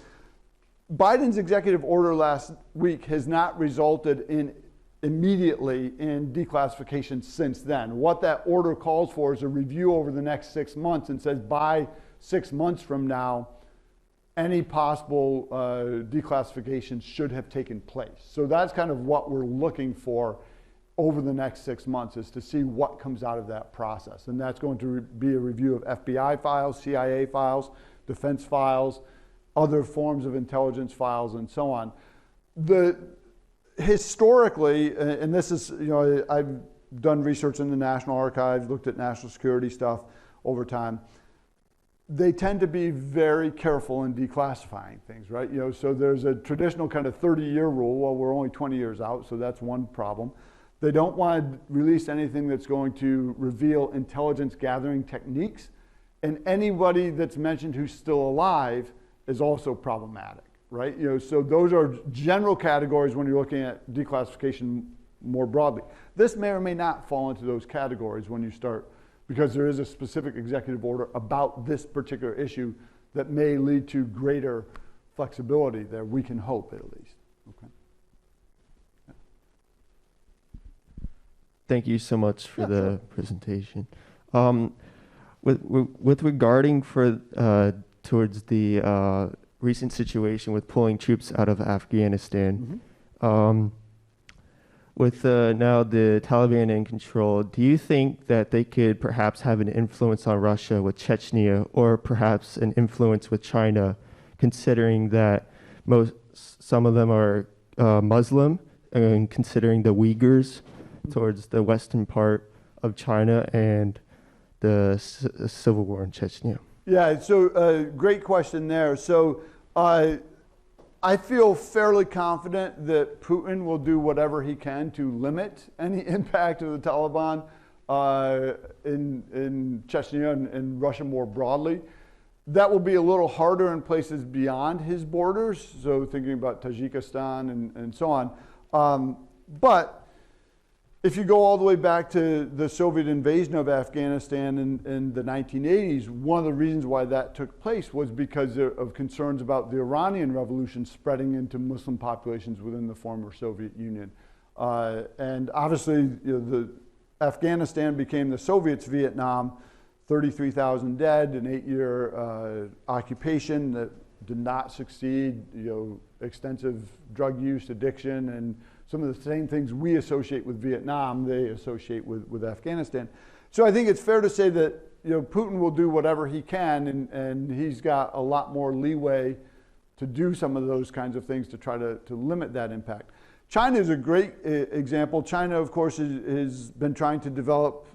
Speaker 2: Biden's executive order last week has not resulted in immediately in declassification since then. What that order calls for is a review over the next 6 months and says by 6 months from now, any possible declassification should have taken place. So that's kind of what we're looking for over the next 6 months, is to see what comes out of that process. And that's going to be a review of FBI files, CIA files, defense files, other forms of intelligence files, and so on. Historically, and this is, I've done research in the National Archives, looked at national security stuff over time. They tend to be very careful in declassifying things, right? So there's a traditional kind of 30-year rule. Well, we're only 20 years out, so that's one problem. They don't want to release anything that's going to reveal intelligence gathering techniques, and anybody that's mentioned who's still alive is also problematic, right? So those are general categories when you're looking at declassification more broadly. This may or may not fall into those categories when you start, because there is a specific executive order about this particular issue that may lead to greater flexibility there, we can hope at least. Okay. Yeah.
Speaker 6: Thank you so much for the presentation. With regarding towards the recent situation with pulling troops out of Afghanistan, with now the Taliban in control, do you think that they could perhaps have an influence on Russia with Chechnya, or perhaps an influence with China, considering that some of them are Muslim, and considering the Uyghurs towards the western part of China and the civil war in Chechnya?
Speaker 2: Yeah, so great question there. So I feel fairly confident that Putin will do whatever he can to limit any impact of the Taliban in Chechnya and Russia more broadly. That will be a little harder in places beyond his borders, so thinking about Tajikistan and so on. But if you go all the way back to the Soviet invasion of Afghanistan in the 1980s, one of the reasons why that took place was because of concerns about the Iranian Revolution spreading into Muslim populations within the former Soviet Union. And obviously, the Afghanistan became the Soviets' Vietnam, 33,000 dead, an 8-year occupation that did not succeed, extensive drug use, addiction, and some of the same things we associate with Vietnam, they associate with Afghanistan. So I think it's fair to say that Putin will do whatever he can, and he's got a lot more leeway to do some of those kinds of things to try to limit that impact. China is a great example. China, of course, has been trying to develop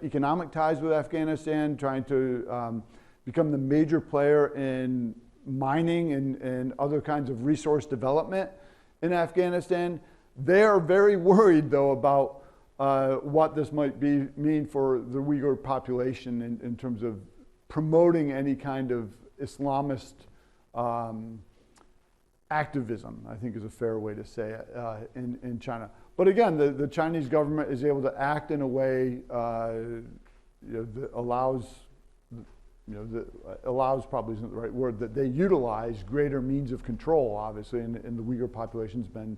Speaker 2: economic ties with Afghanistan, trying to become the major player in mining and other kinds of resource development in Afghanistan. They are very worried, though, about what this might mean for the Uyghur population in terms of promoting any kind of Islamist activism, I think is a fair way to say it, in China. But again, the Chinese government is able to act in a way that allows, allows probably isn't the right word, that they utilize greater means of control, obviously, and the Uyghur population's been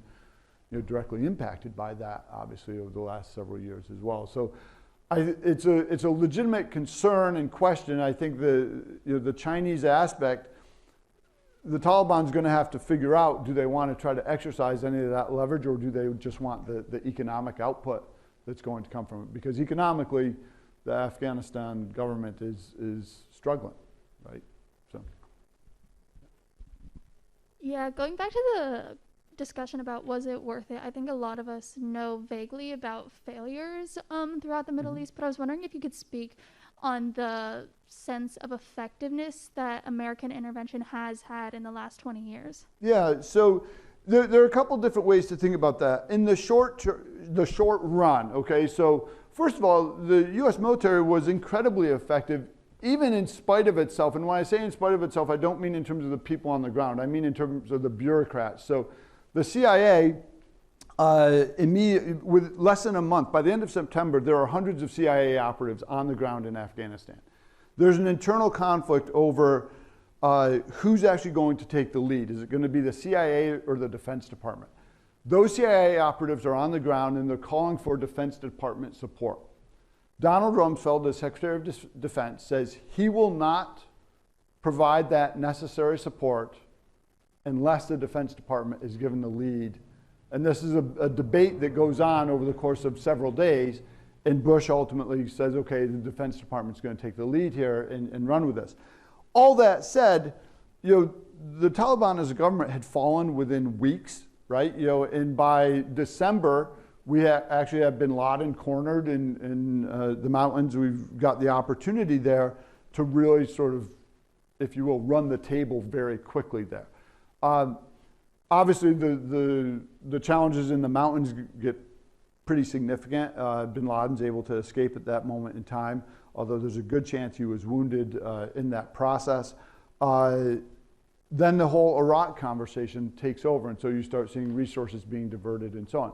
Speaker 2: directly impacted by that, obviously, over the last several years as well. So it's a legitimate concern and question. I think the Chinese aspect, the Taliban's going to have to figure out, do they want to try to exercise any of that leverage, or do they just want the economic output that's going to come from it? Because economically, the Afghanistan government is struggling, right? So.
Speaker 7: Yeah, going back to the discussion about was it worth it, I think a lot of us know vaguely about failures throughout the Middle East, but I was wondering if you could speak on the sense of effectiveness that American intervention has had in the last 20 years.
Speaker 2: Yeah, so there are a couple different ways to think about that. In the short run, okay, so first of all, the U.S. military was incredibly effective, even in spite of itself. And when I say in spite of itself, I don't mean in terms of the people on the ground. I mean in terms of the bureaucrats. So the CIA, with less than a month, by the end of September, there are hundreds of CIA operatives on the ground in Afghanistan. There's an internal conflict over who's actually going to take the lead. Is it going to be the CIA or the Defense Department? Those CIA operatives are on the ground and they're calling for Defense Department support. Donald Rumsfeld, the Secretary of Defense, says he will not provide that necessary support unless the Defense Department is given the lead. And this is a debate that goes on over the course of several days, and Bush ultimately says, okay, the Defense Department's going to take the lead here and run with this. All that said, the Taliban as a government had fallen within weeks, right? And by December, we actually have bin Laden cornered in the mountains. We've got the opportunity there to really sort of, if you will, run the table very quickly there. Obviously, the challenges in the mountains get pretty significant. Bin Laden's able to escape at that moment in time, although there's a good chance he was wounded in that process. Then the whole Iraq conversation takes over, and so you start seeing resources being diverted and so on.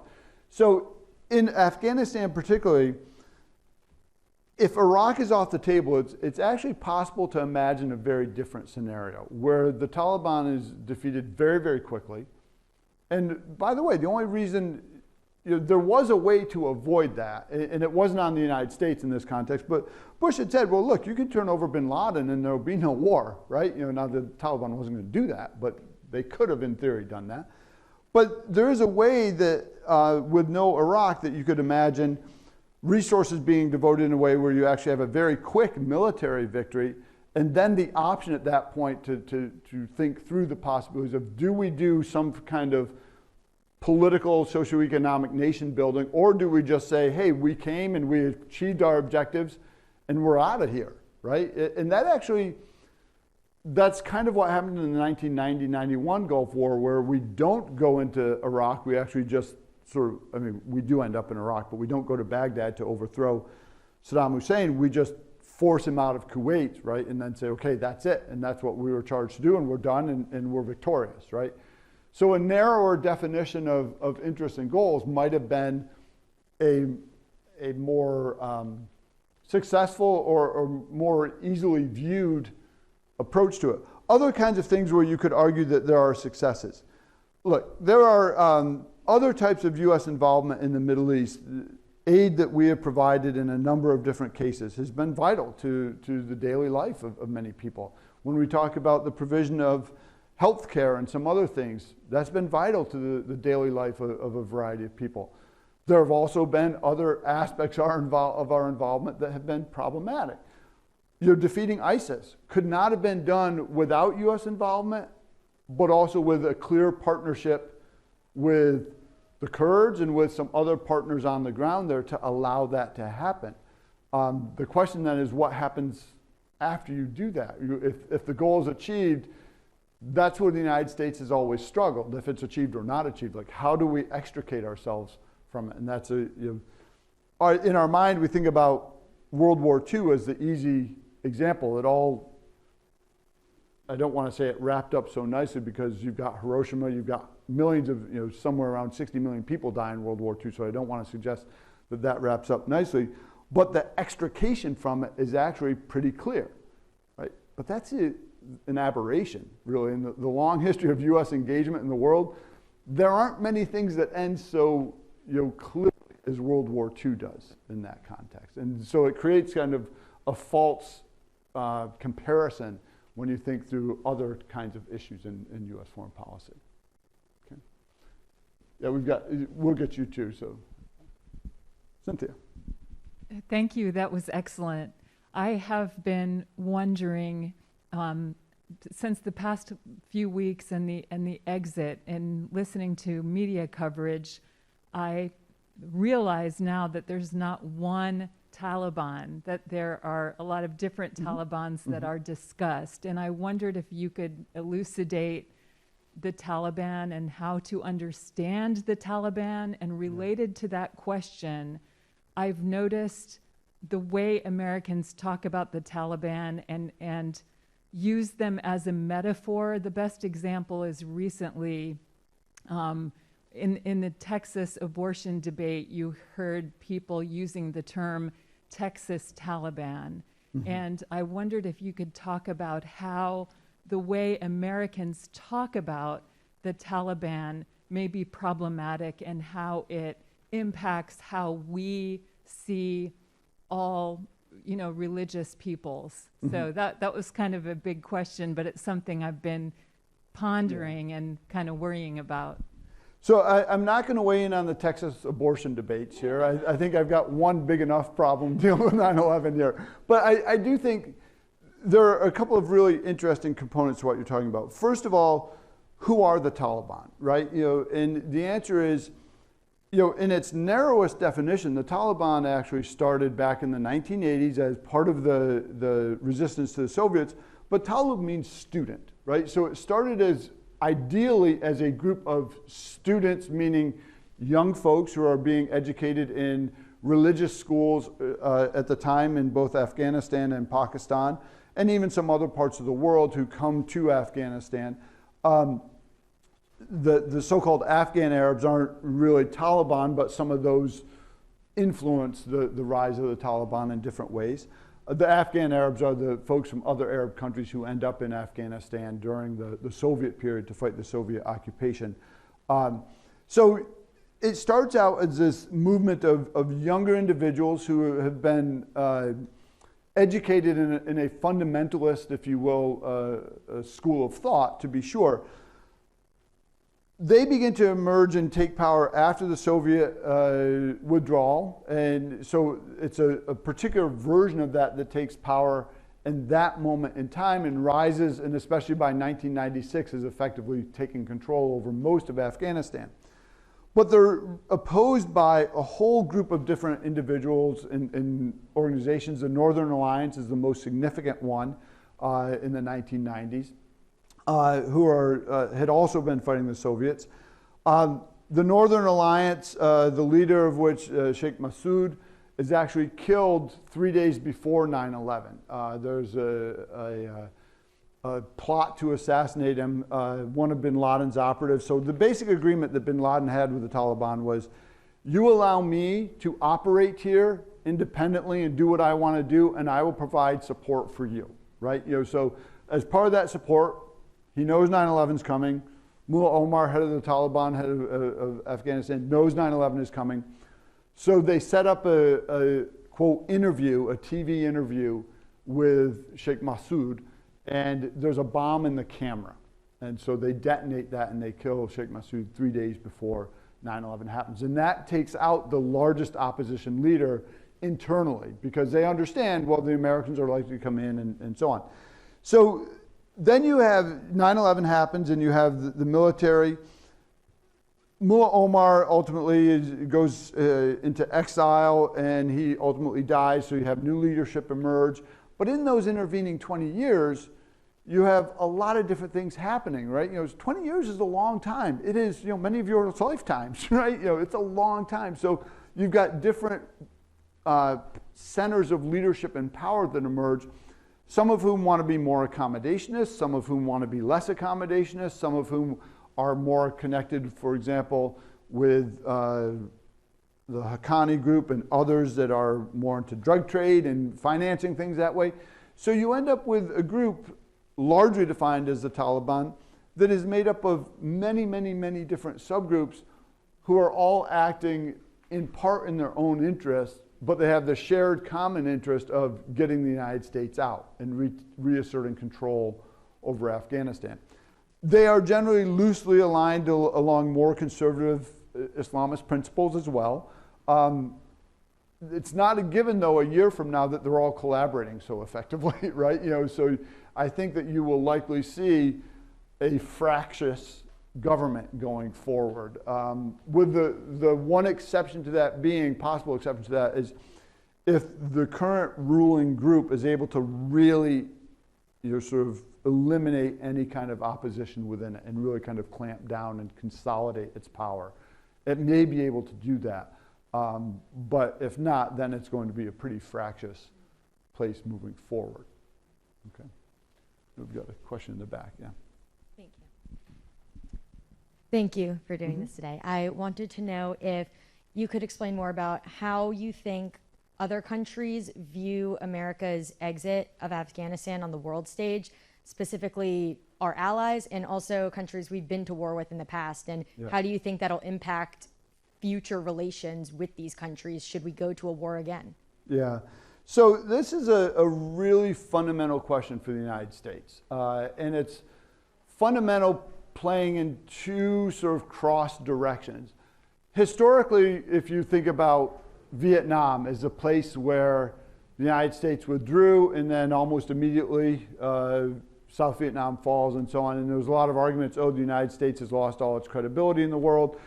Speaker 2: So in Afghanistan particularly, if Iraq is off the table, it's actually possible to imagine a very different scenario where the Taliban is defeated very, very quickly. And by the way, the only reason, there was a way to avoid that, and it wasn't on the United States in this context, but Bush had said, well, look, you can turn over bin Laden and there'll be no war, right? Now the Taliban wasn't going to do that, but they could have in theory done that. But there is a way that with no Iraq that you could imagine resources being devoted in a way where you actually have a very quick military victory, and then the option at that point to think through the possibilities of, do we do some kind of political, socioeconomic nation building, or do we just say, hey, we came and we achieved our objectives and we're out of here, right? And that's kind of what happened in the 1990-91 Gulf War, where we don't go into Iraq, we actually just we do end up in Iraq, but we don't go to Baghdad to overthrow Saddam Hussein. We just force him out of Kuwait, right? And then say, okay, that's it. And that's what we were charged to do, and we're done, and we're victorious, right? So a narrower definition of interests and goals might have been a more successful or more easily viewed approach to it. Other kinds of things where you could argue that there are successes. Look, there are other types of U.S. involvement in the Middle East. Aid that we have provided in a number of different cases has been vital to the daily life of many people. When we talk about the provision of health care and some other things, that's been vital to the daily life of a variety of people. There have also been other aspects of our involvement that have been problematic. Defeating ISIS could not have been done without U.S. involvement, but also with a clear partnership with the Kurds and with some other partners on the ground there to allow that to happen. The question then is, what happens after you do that? If the goal is achieved, that's where the United States has always struggled, if it's achieved or not achieved. Like, how do we extricate ourselves from it? And that's in our mind, we think about World War II as the easy example. It all, I don't want to say it wrapped up so nicely because you've got Hiroshima, you've got millions of, somewhere around 60 million people die in World War II, so I don't want to suggest that that wraps up nicely. But the extrication from it is actually pretty clear, right? But that's an aberration, really. In the long history of U.S. engagement in the world, there aren't many things that end so clearly as World War II does in that context. And so it creates kind of a false comparison when you think through other kinds of issues in U.S. foreign policy. Okay. Yeah, we'll get you too, so. Cynthia.
Speaker 8: Thank you, that was excellent. I have been wondering, since the past few weeks and the exit and listening to media coverage, I realize now that there's not one Taliban, that there are a lot of different Talibans that are discussed. And I wondered if you could elucidate the Taliban and how to understand the Taliban. And related to that question, I've noticed the way Americans talk about the Taliban and use them as a metaphor. The best example is recently in the Texas abortion debate, you heard people using the term Texas Taliban. And I wondered if you could talk about how the way Americans talk about the Taliban may be problematic and how it impacts how we see all religious peoples. So that was kind of a big question, but it's something I've been pondering and kind of worrying about.
Speaker 2: So I'm not going to weigh in on the Texas abortion debates here. I think I've got one big enough problem dealing with 9/11 here. But I do think there are a couple of really interesting components to what you're talking about. First of all, who are the Taliban, right? And the answer is, in its narrowest definition, the Taliban actually started back in the 1980s as part of the resistance to the Soviets. But Talib means student, right? So it started as ideally as a group of students, meaning young folks who are being educated in religious schools at the time in both Afghanistan and Pakistan, and even some other parts of the world who come to Afghanistan. The so-called Afghan Arabs aren't really Taliban, but some of those influence the rise of the Taliban in different ways. The Afghan Arabs are the folks from other Arab countries who end up in Afghanistan during the Soviet period to fight the Soviet occupation. So it starts out as this movement of younger individuals who have been educated in a fundamentalist, if you will, school of thought, to be sure. They begin to emerge and take power after the Soviet withdrawal. And so it's a particular version of that takes power in that moment in time and rises, and especially by 1996 is effectively taking control over most of Afghanistan. But they're opposed by a whole group of different individuals and organizations. The Northern Alliance is the most significant one in the 1990s. Who had also been fighting the Soviets. The Northern Alliance, the leader of which, Sheikh Massoud, is actually killed 3 days before 9/11. There's a plot to assassinate him, one of bin Laden's operatives. So the basic agreement that bin Laden had with the Taliban was, you allow me to operate here independently and do what I want to do, and I will provide support for you, right? So as part of that support, he knows 9/11 is coming. Mullah Omar, head of the Taliban, head of Afghanistan, knows 9/11 is coming. So they set up a quote interview, a TV interview with Sheikh Massoud, and there's a bomb in the camera. And so they detonate that and they kill Sheikh Massoud 3 days before 9/11 happens. And that takes out the largest opposition leader internally because they understand, well, the Americans are likely to come in and so on. So then you have 9/11 happens and you have the military. Mullah Omar ultimately goes into exile and he ultimately dies, so you have new leadership emerge. But in those intervening 20 years, you have a lot of different things happening, right? 20 years is a long time. It is, many of your lifetimes, right? It's a long time. So you've got different centers of leadership and power that emerge, some of whom want to be more accommodationist, some of whom want to be less accommodationist, some of whom are more connected, for example, with the Haqqani group and others that are more into drug trade and financing things that way. So you end up with a group largely defined as the Taliban that is made up of many, many, many different subgroups who are all acting in part in their own interest, but they have the shared common interest of getting the United States out and reasserting control over Afghanistan. They are generally loosely aligned along more conservative Islamist principles as well. It's not a given, though, a year from now that they're all collaborating so effectively, right? So I think that you will likely see a fractious government going forward. With the one exception to that being, possible exception to that, is if the current ruling group is able to really sort of eliminate any kind of opposition within it and really kind of clamp down and consolidate its power. It may be able to do that. But if not, then it's going to be a pretty fractious place moving forward. Okay. We've got a question in the back, yeah.
Speaker 9: Thank you. Thank you for doing this today. I wanted to know if you could explain more about how you think other countries view America's exit of Afghanistan on the world stage, specifically our allies and also countries we've been to war with in the past. And how do you think that'll impact future relations with these countries should we go to a war again?
Speaker 2: Yeah. So this is a really fundamental question for the United States. And it's fundamental playing in two sort of cross directions. Historically, if you think about Vietnam as a place where the United States withdrew and then almost immediately South Vietnam falls and so on. And there was a lot of arguments, the United States has lost all its credibility in the world.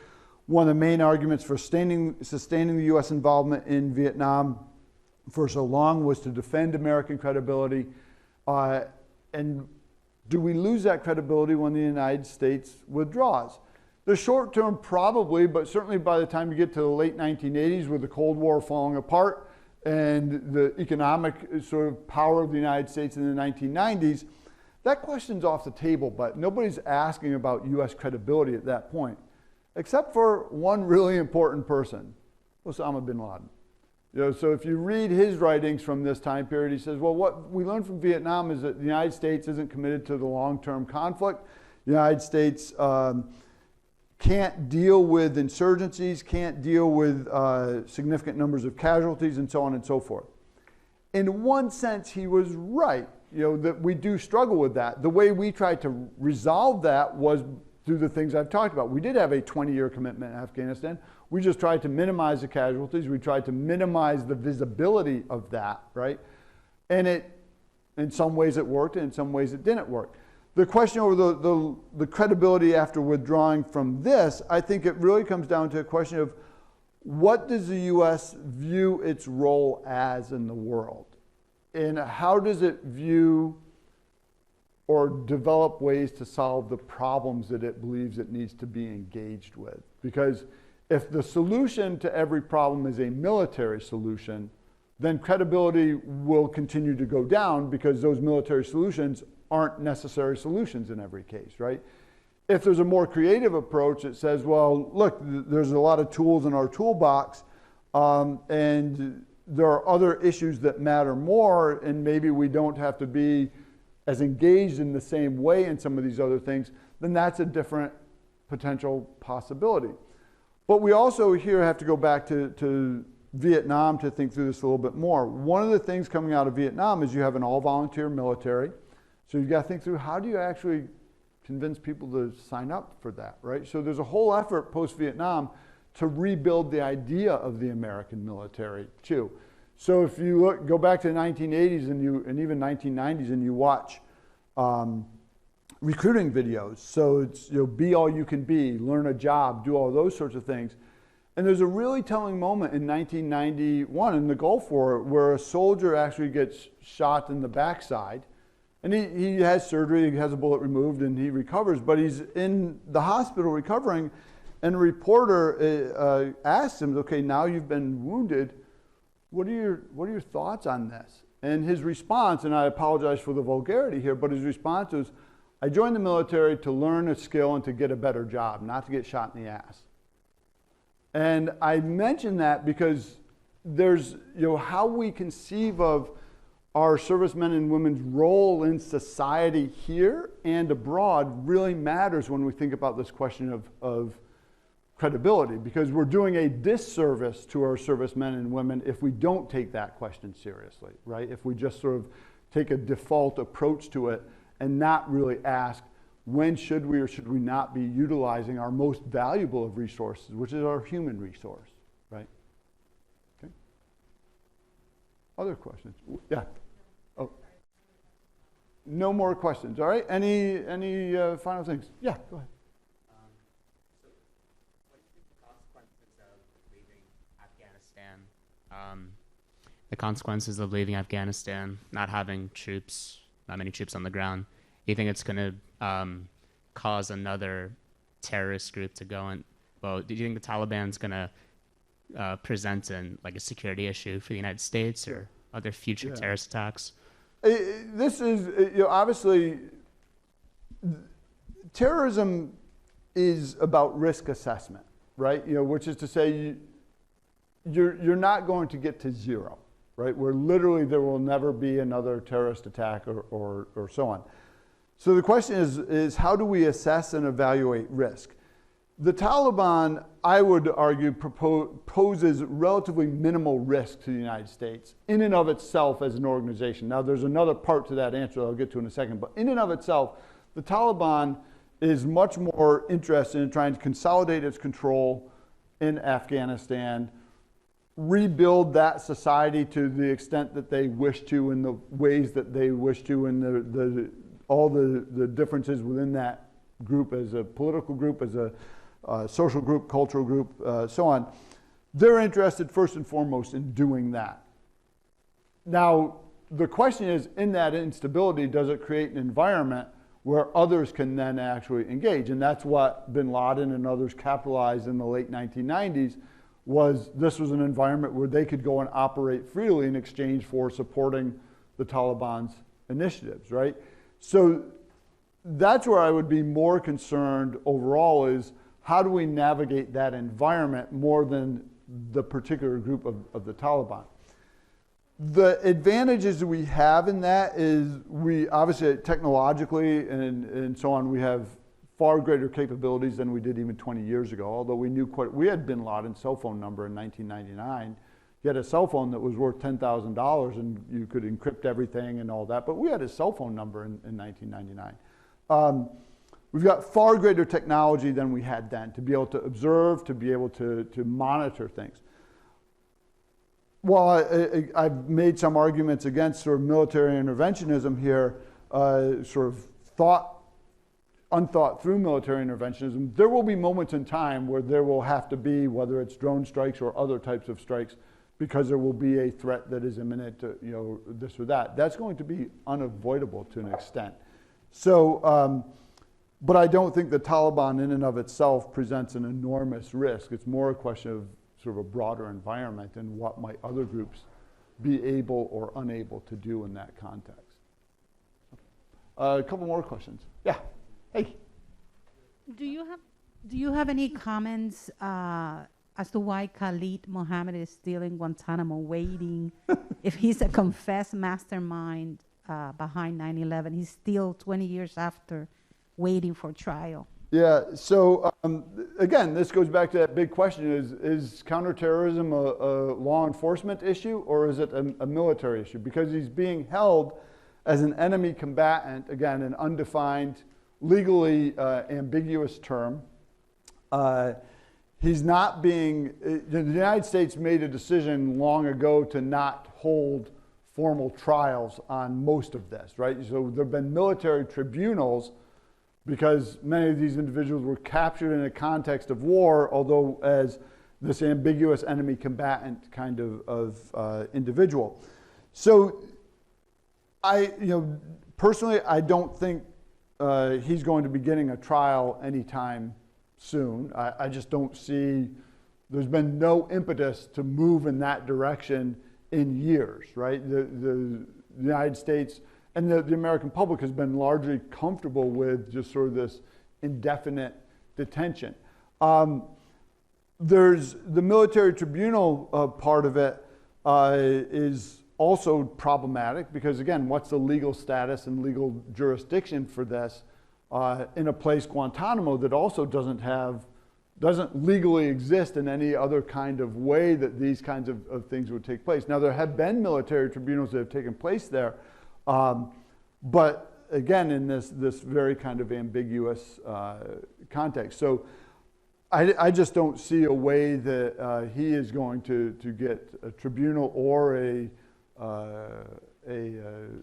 Speaker 2: One of the main arguments for sustaining the U.S. involvement in Vietnam for so long was to defend American credibility. And do we lose that credibility when the United States withdraws? The short term probably, but certainly by the time you get to the late 1980s with the Cold War falling apart and the economic sort of power of the United States in the 1990s, that question's off the table, but nobody's asking about U.S. credibility at that point, except for one really important person, Osama bin Laden. So if you read his writings from this time period, he says, well, what we learned from Vietnam is that the United States isn't committed to the long-term conflict. The United States can't deal with insurgencies, can't deal with significant numbers of casualties, and so on and so forth. In one sense, he was right, that we do struggle with that. The way we tried to resolve that was through the things I've talked about. We did have a 20-year commitment in Afghanistan. We just tried to minimize the casualties. We tried to minimize the visibility of that, right? And in some ways it worked, and in some ways it didn't work. The question over the credibility after withdrawing from this, I think it really comes down to a question of what does the U.S. view its role as in the world? And how does it view or develop ways to solve the problems that it believes it needs to be engaged with? Because if the solution to every problem is a military solution, then credibility will continue to go down because those military solutions aren't necessary solutions in every case, right? If there's a more creative approach that says, well, look, there's a lot of tools in our toolbox, and there are other issues that matter more, and maybe we don't have to be as engaged in the same way in some of these other things, then that's a different potential possibility. But we also here have to go back to Vietnam to think through this a little bit more. One of the things coming out of Vietnam is you have an all-volunteer military. So you've got to think through how do you actually convince people to sign up for that, right? So there's a whole effort post-Vietnam to rebuild the idea of the American military too. So if you go back to the 1980s and even 1990s and you watch recruiting videos, so it's be all you can be, learn a job, do all those sorts of things. And there's a really telling moment in 1991 in the Gulf War where a soldier actually gets shot in the backside. And he has surgery, he has a bullet removed, and he recovers. But he's in the hospital recovering, and a reporter asks him, okay, now you've been wounded, what are your thoughts on this? And his response, and I apologize for the vulgarity here, but his response was, I joined the military to learn a skill and to get a better job, not to get shot in the ass. And I mention that because there's, how we conceive of our servicemen and women's role in society here and abroad really matters when we think about this question of credibility, because we're doing a disservice to our servicemen and women if we don't take that question seriously, right? If we just sort of take a default approach to it and not really ask, when should we or should we not be utilizing our most valuable of resources, which is our human resource, right? Okay. Other questions? Yeah. Oh. No more questions. All right. Any final things? Yeah. Go ahead.
Speaker 4: The consequences of leaving Afghanistan, not having troops, not many troops on the ground. Do you think it's going to cause another terrorist group to go in? Well, do you think the Taliban's going to present like a security issue for the United States or other future terrorist attacks?
Speaker 2: This is, obviously, terrorism is about risk assessment, right? Which is to say, you're not going to get to zero, right? Where literally there will never be another terrorist attack or so on. So the question is how do we assess and evaluate risk? The Taliban, I would argue, poses relatively minimal risk to the United States in and of itself as an organization. Now, there's another part to that answer I'll get to in a second, but in and of itself, the Taliban is much more interested in trying to consolidate its control in Afghanistan, rebuild that society to the extent that they wish to in the ways that they wish to, and all the differences within that group as a political group, as a social group, cultural group, so on. They're interested first and foremost in doing that. Now, the question is, in that instability, does it create an environment where others can then actually engage? And that's what bin Laden and others capitalized in the late 1990s. This was an environment where they could go and operate freely in exchange for supporting the Taliban's initiatives, right? So that's where I would be more concerned overall is how do we navigate that environment more than the particular group of the Taliban. The advantages that we have in that is we obviously technologically and so on, we have far greater capabilities than we did even 20 years ago, although we had bin Laden's cell phone number in 1999. He had a cell phone that was worth $10,000 and you could encrypt everything and all that, but we had his cell phone number in 1999. We've got far greater technology than we had then to be able to observe, to be able to monitor things. While I've made some arguments against sort of military interventionism here, sort of unthought through military interventionism, there will be moments in time where there will have to be, whether it's drone strikes or other types of strikes, because there will be a threat that is imminent to, this or that. That's going to be unavoidable to an extent. So, but I don't think the Taliban in and of itself presents an enormous risk. It's more a question of sort of a broader environment and what might other groups be able or unable to do in that context. A couple more questions. Yeah. Hey.
Speaker 10: Do you have any comments as to why Khalid Mohammed is still in Guantanamo waiting? If he's a confessed mastermind behind 9/11, he's still 20 years after waiting for trial.
Speaker 2: Yeah, so again, this goes back to that big question, is counterterrorism a law enforcement issue or is it a military issue? Because he's being held as an enemy combatant, again, an undefined, legally ambiguous term. He's not being, the United States made a decision long ago to not hold formal trials on most of this, right? So there have been military tribunals because many of these individuals were captured in a context of war, although as this ambiguous enemy combatant kind of individual. So personally, I don't think he's going to be getting a trial anytime soon. I just don't see, there's been no impetus to move in that direction in years, right? The United States and the American public has been largely comfortable with just sort of this indefinite detention. There's the military tribunal part of it is also problematic because, again, what's the legal status and legal jurisdiction for this in a place, Guantanamo, that also doesn't legally exist in any other kind of way that these kinds of things would take place. Now, there have been military tribunals that have taken place there, but again, in this very kind of ambiguous context. So I just don't see a way that he is going to get a tribunal or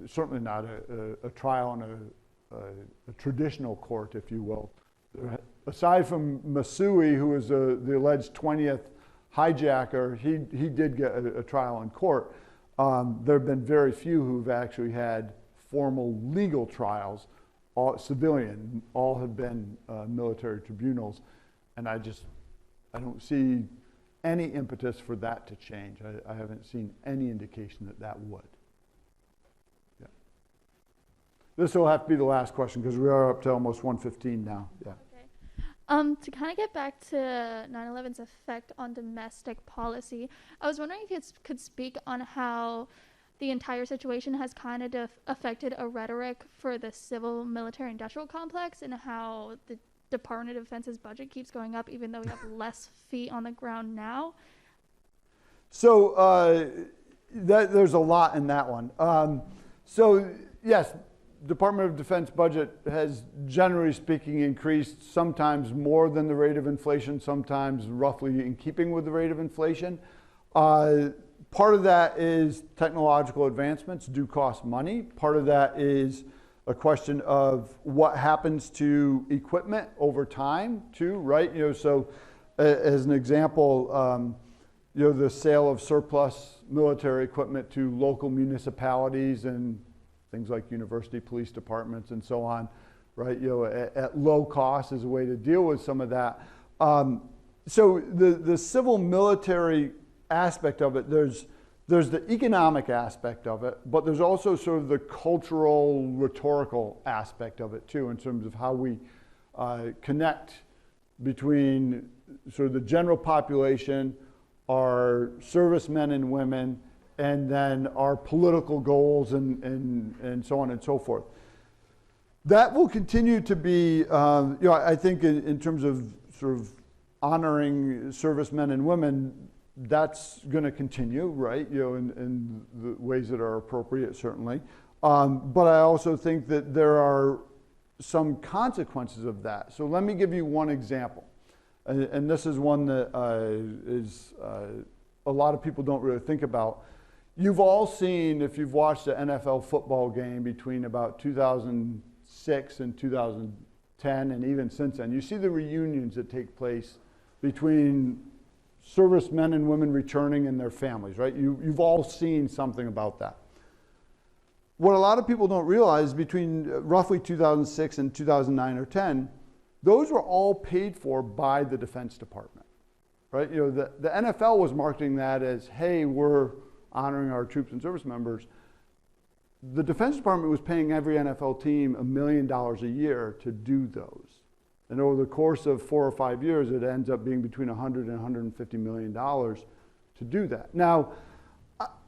Speaker 2: certainly not a trial in a traditional court, if you will. Aside from Masui, who was the alleged 20th hijacker, he did get a trial in court. There have been very few who've actually had formal legal trials, all civilian, all have been military tribunals. And I don't see any impetus for that to change. I haven't seen any indication that would. Yeah. This will have to be the last question because we are up to almost 1:15 now. Yeah.
Speaker 7: Okay. To kind of get back to 9/11's effect on domestic policy, I was wondering if you could speak on how the entire situation has kind of affected a rhetoric for the civil military industrial complex and how the Department of Defense's budget keeps going up even though we have less feet on the ground now.
Speaker 2: So there's a lot in that one. So yes, Department of Defense budget has, generally speaking, increased sometimes more than the rate of inflation, sometimes roughly in keeping with the rate of inflation. Part of that is technological advancements do cost money. Part of that is a question of what happens to equipment over time too, right? So as an example, the sale of surplus military equipment to local municipalities and things like university police departments and so on, right? At low cost is a way to deal with some of that. So the civil military aspect of it, there's the economic aspect of it, but there's also sort of the cultural, rhetorical aspect of it too, in terms of how we connect between sort of the general population, our servicemen and women, and then our political goals and so on and so forth. That will continue to be, I think in terms of sort of honoring servicemen and women, that's going to continue, right? In the ways that are appropriate, certainly. But I also think that there are some consequences of that. So let me give you one example. And this is one that a lot of people don't really think about. You've all seen, if you've watched an NFL football game between about 2006 and 2010, and even since then, you see the reunions that take place between servicemen and women returning and their families, right? You've all seen something about that. What a lot of people don't realize, between roughly 2006 and 2009 or 10, those were all paid for by the Defense Department, right? The NFL was marketing that as, hey, we're honoring our troops and service members. The Defense Department was paying every NFL team $1 million a year to do those. And over the course of 4 or 5 years, it ends up being between $100 and $150 million to do that. Now,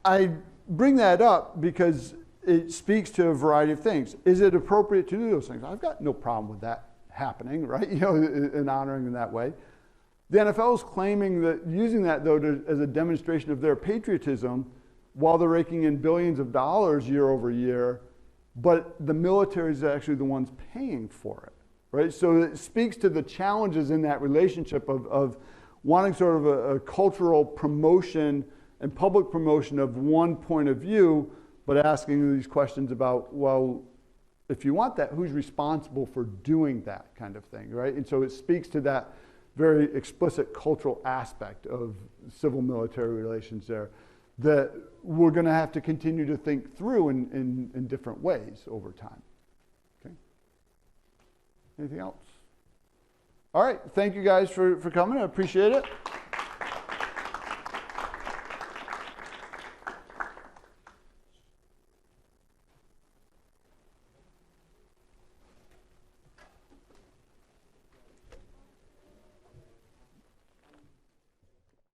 Speaker 2: I bring that up because it speaks to a variety of things. Is it appropriate to do those things? I've got no problem with that happening, right? And honoring in that way. The NFL is claiming that, using that though as a demonstration of their patriotism, while they're raking in billions of dollars year over year, but the military is actually the ones paying for it. Right? So it speaks to the challenges in that relationship of wanting sort of a cultural promotion and public promotion of one point of view, but asking these questions about, well, if you want that, who's responsible for doing that kind of thing, right? And so it speaks to that very explicit cultural aspect of civil military relations there that we're going to have to continue to think through in different ways over time. Anything else? All right. Thank you guys for coming. I appreciate it.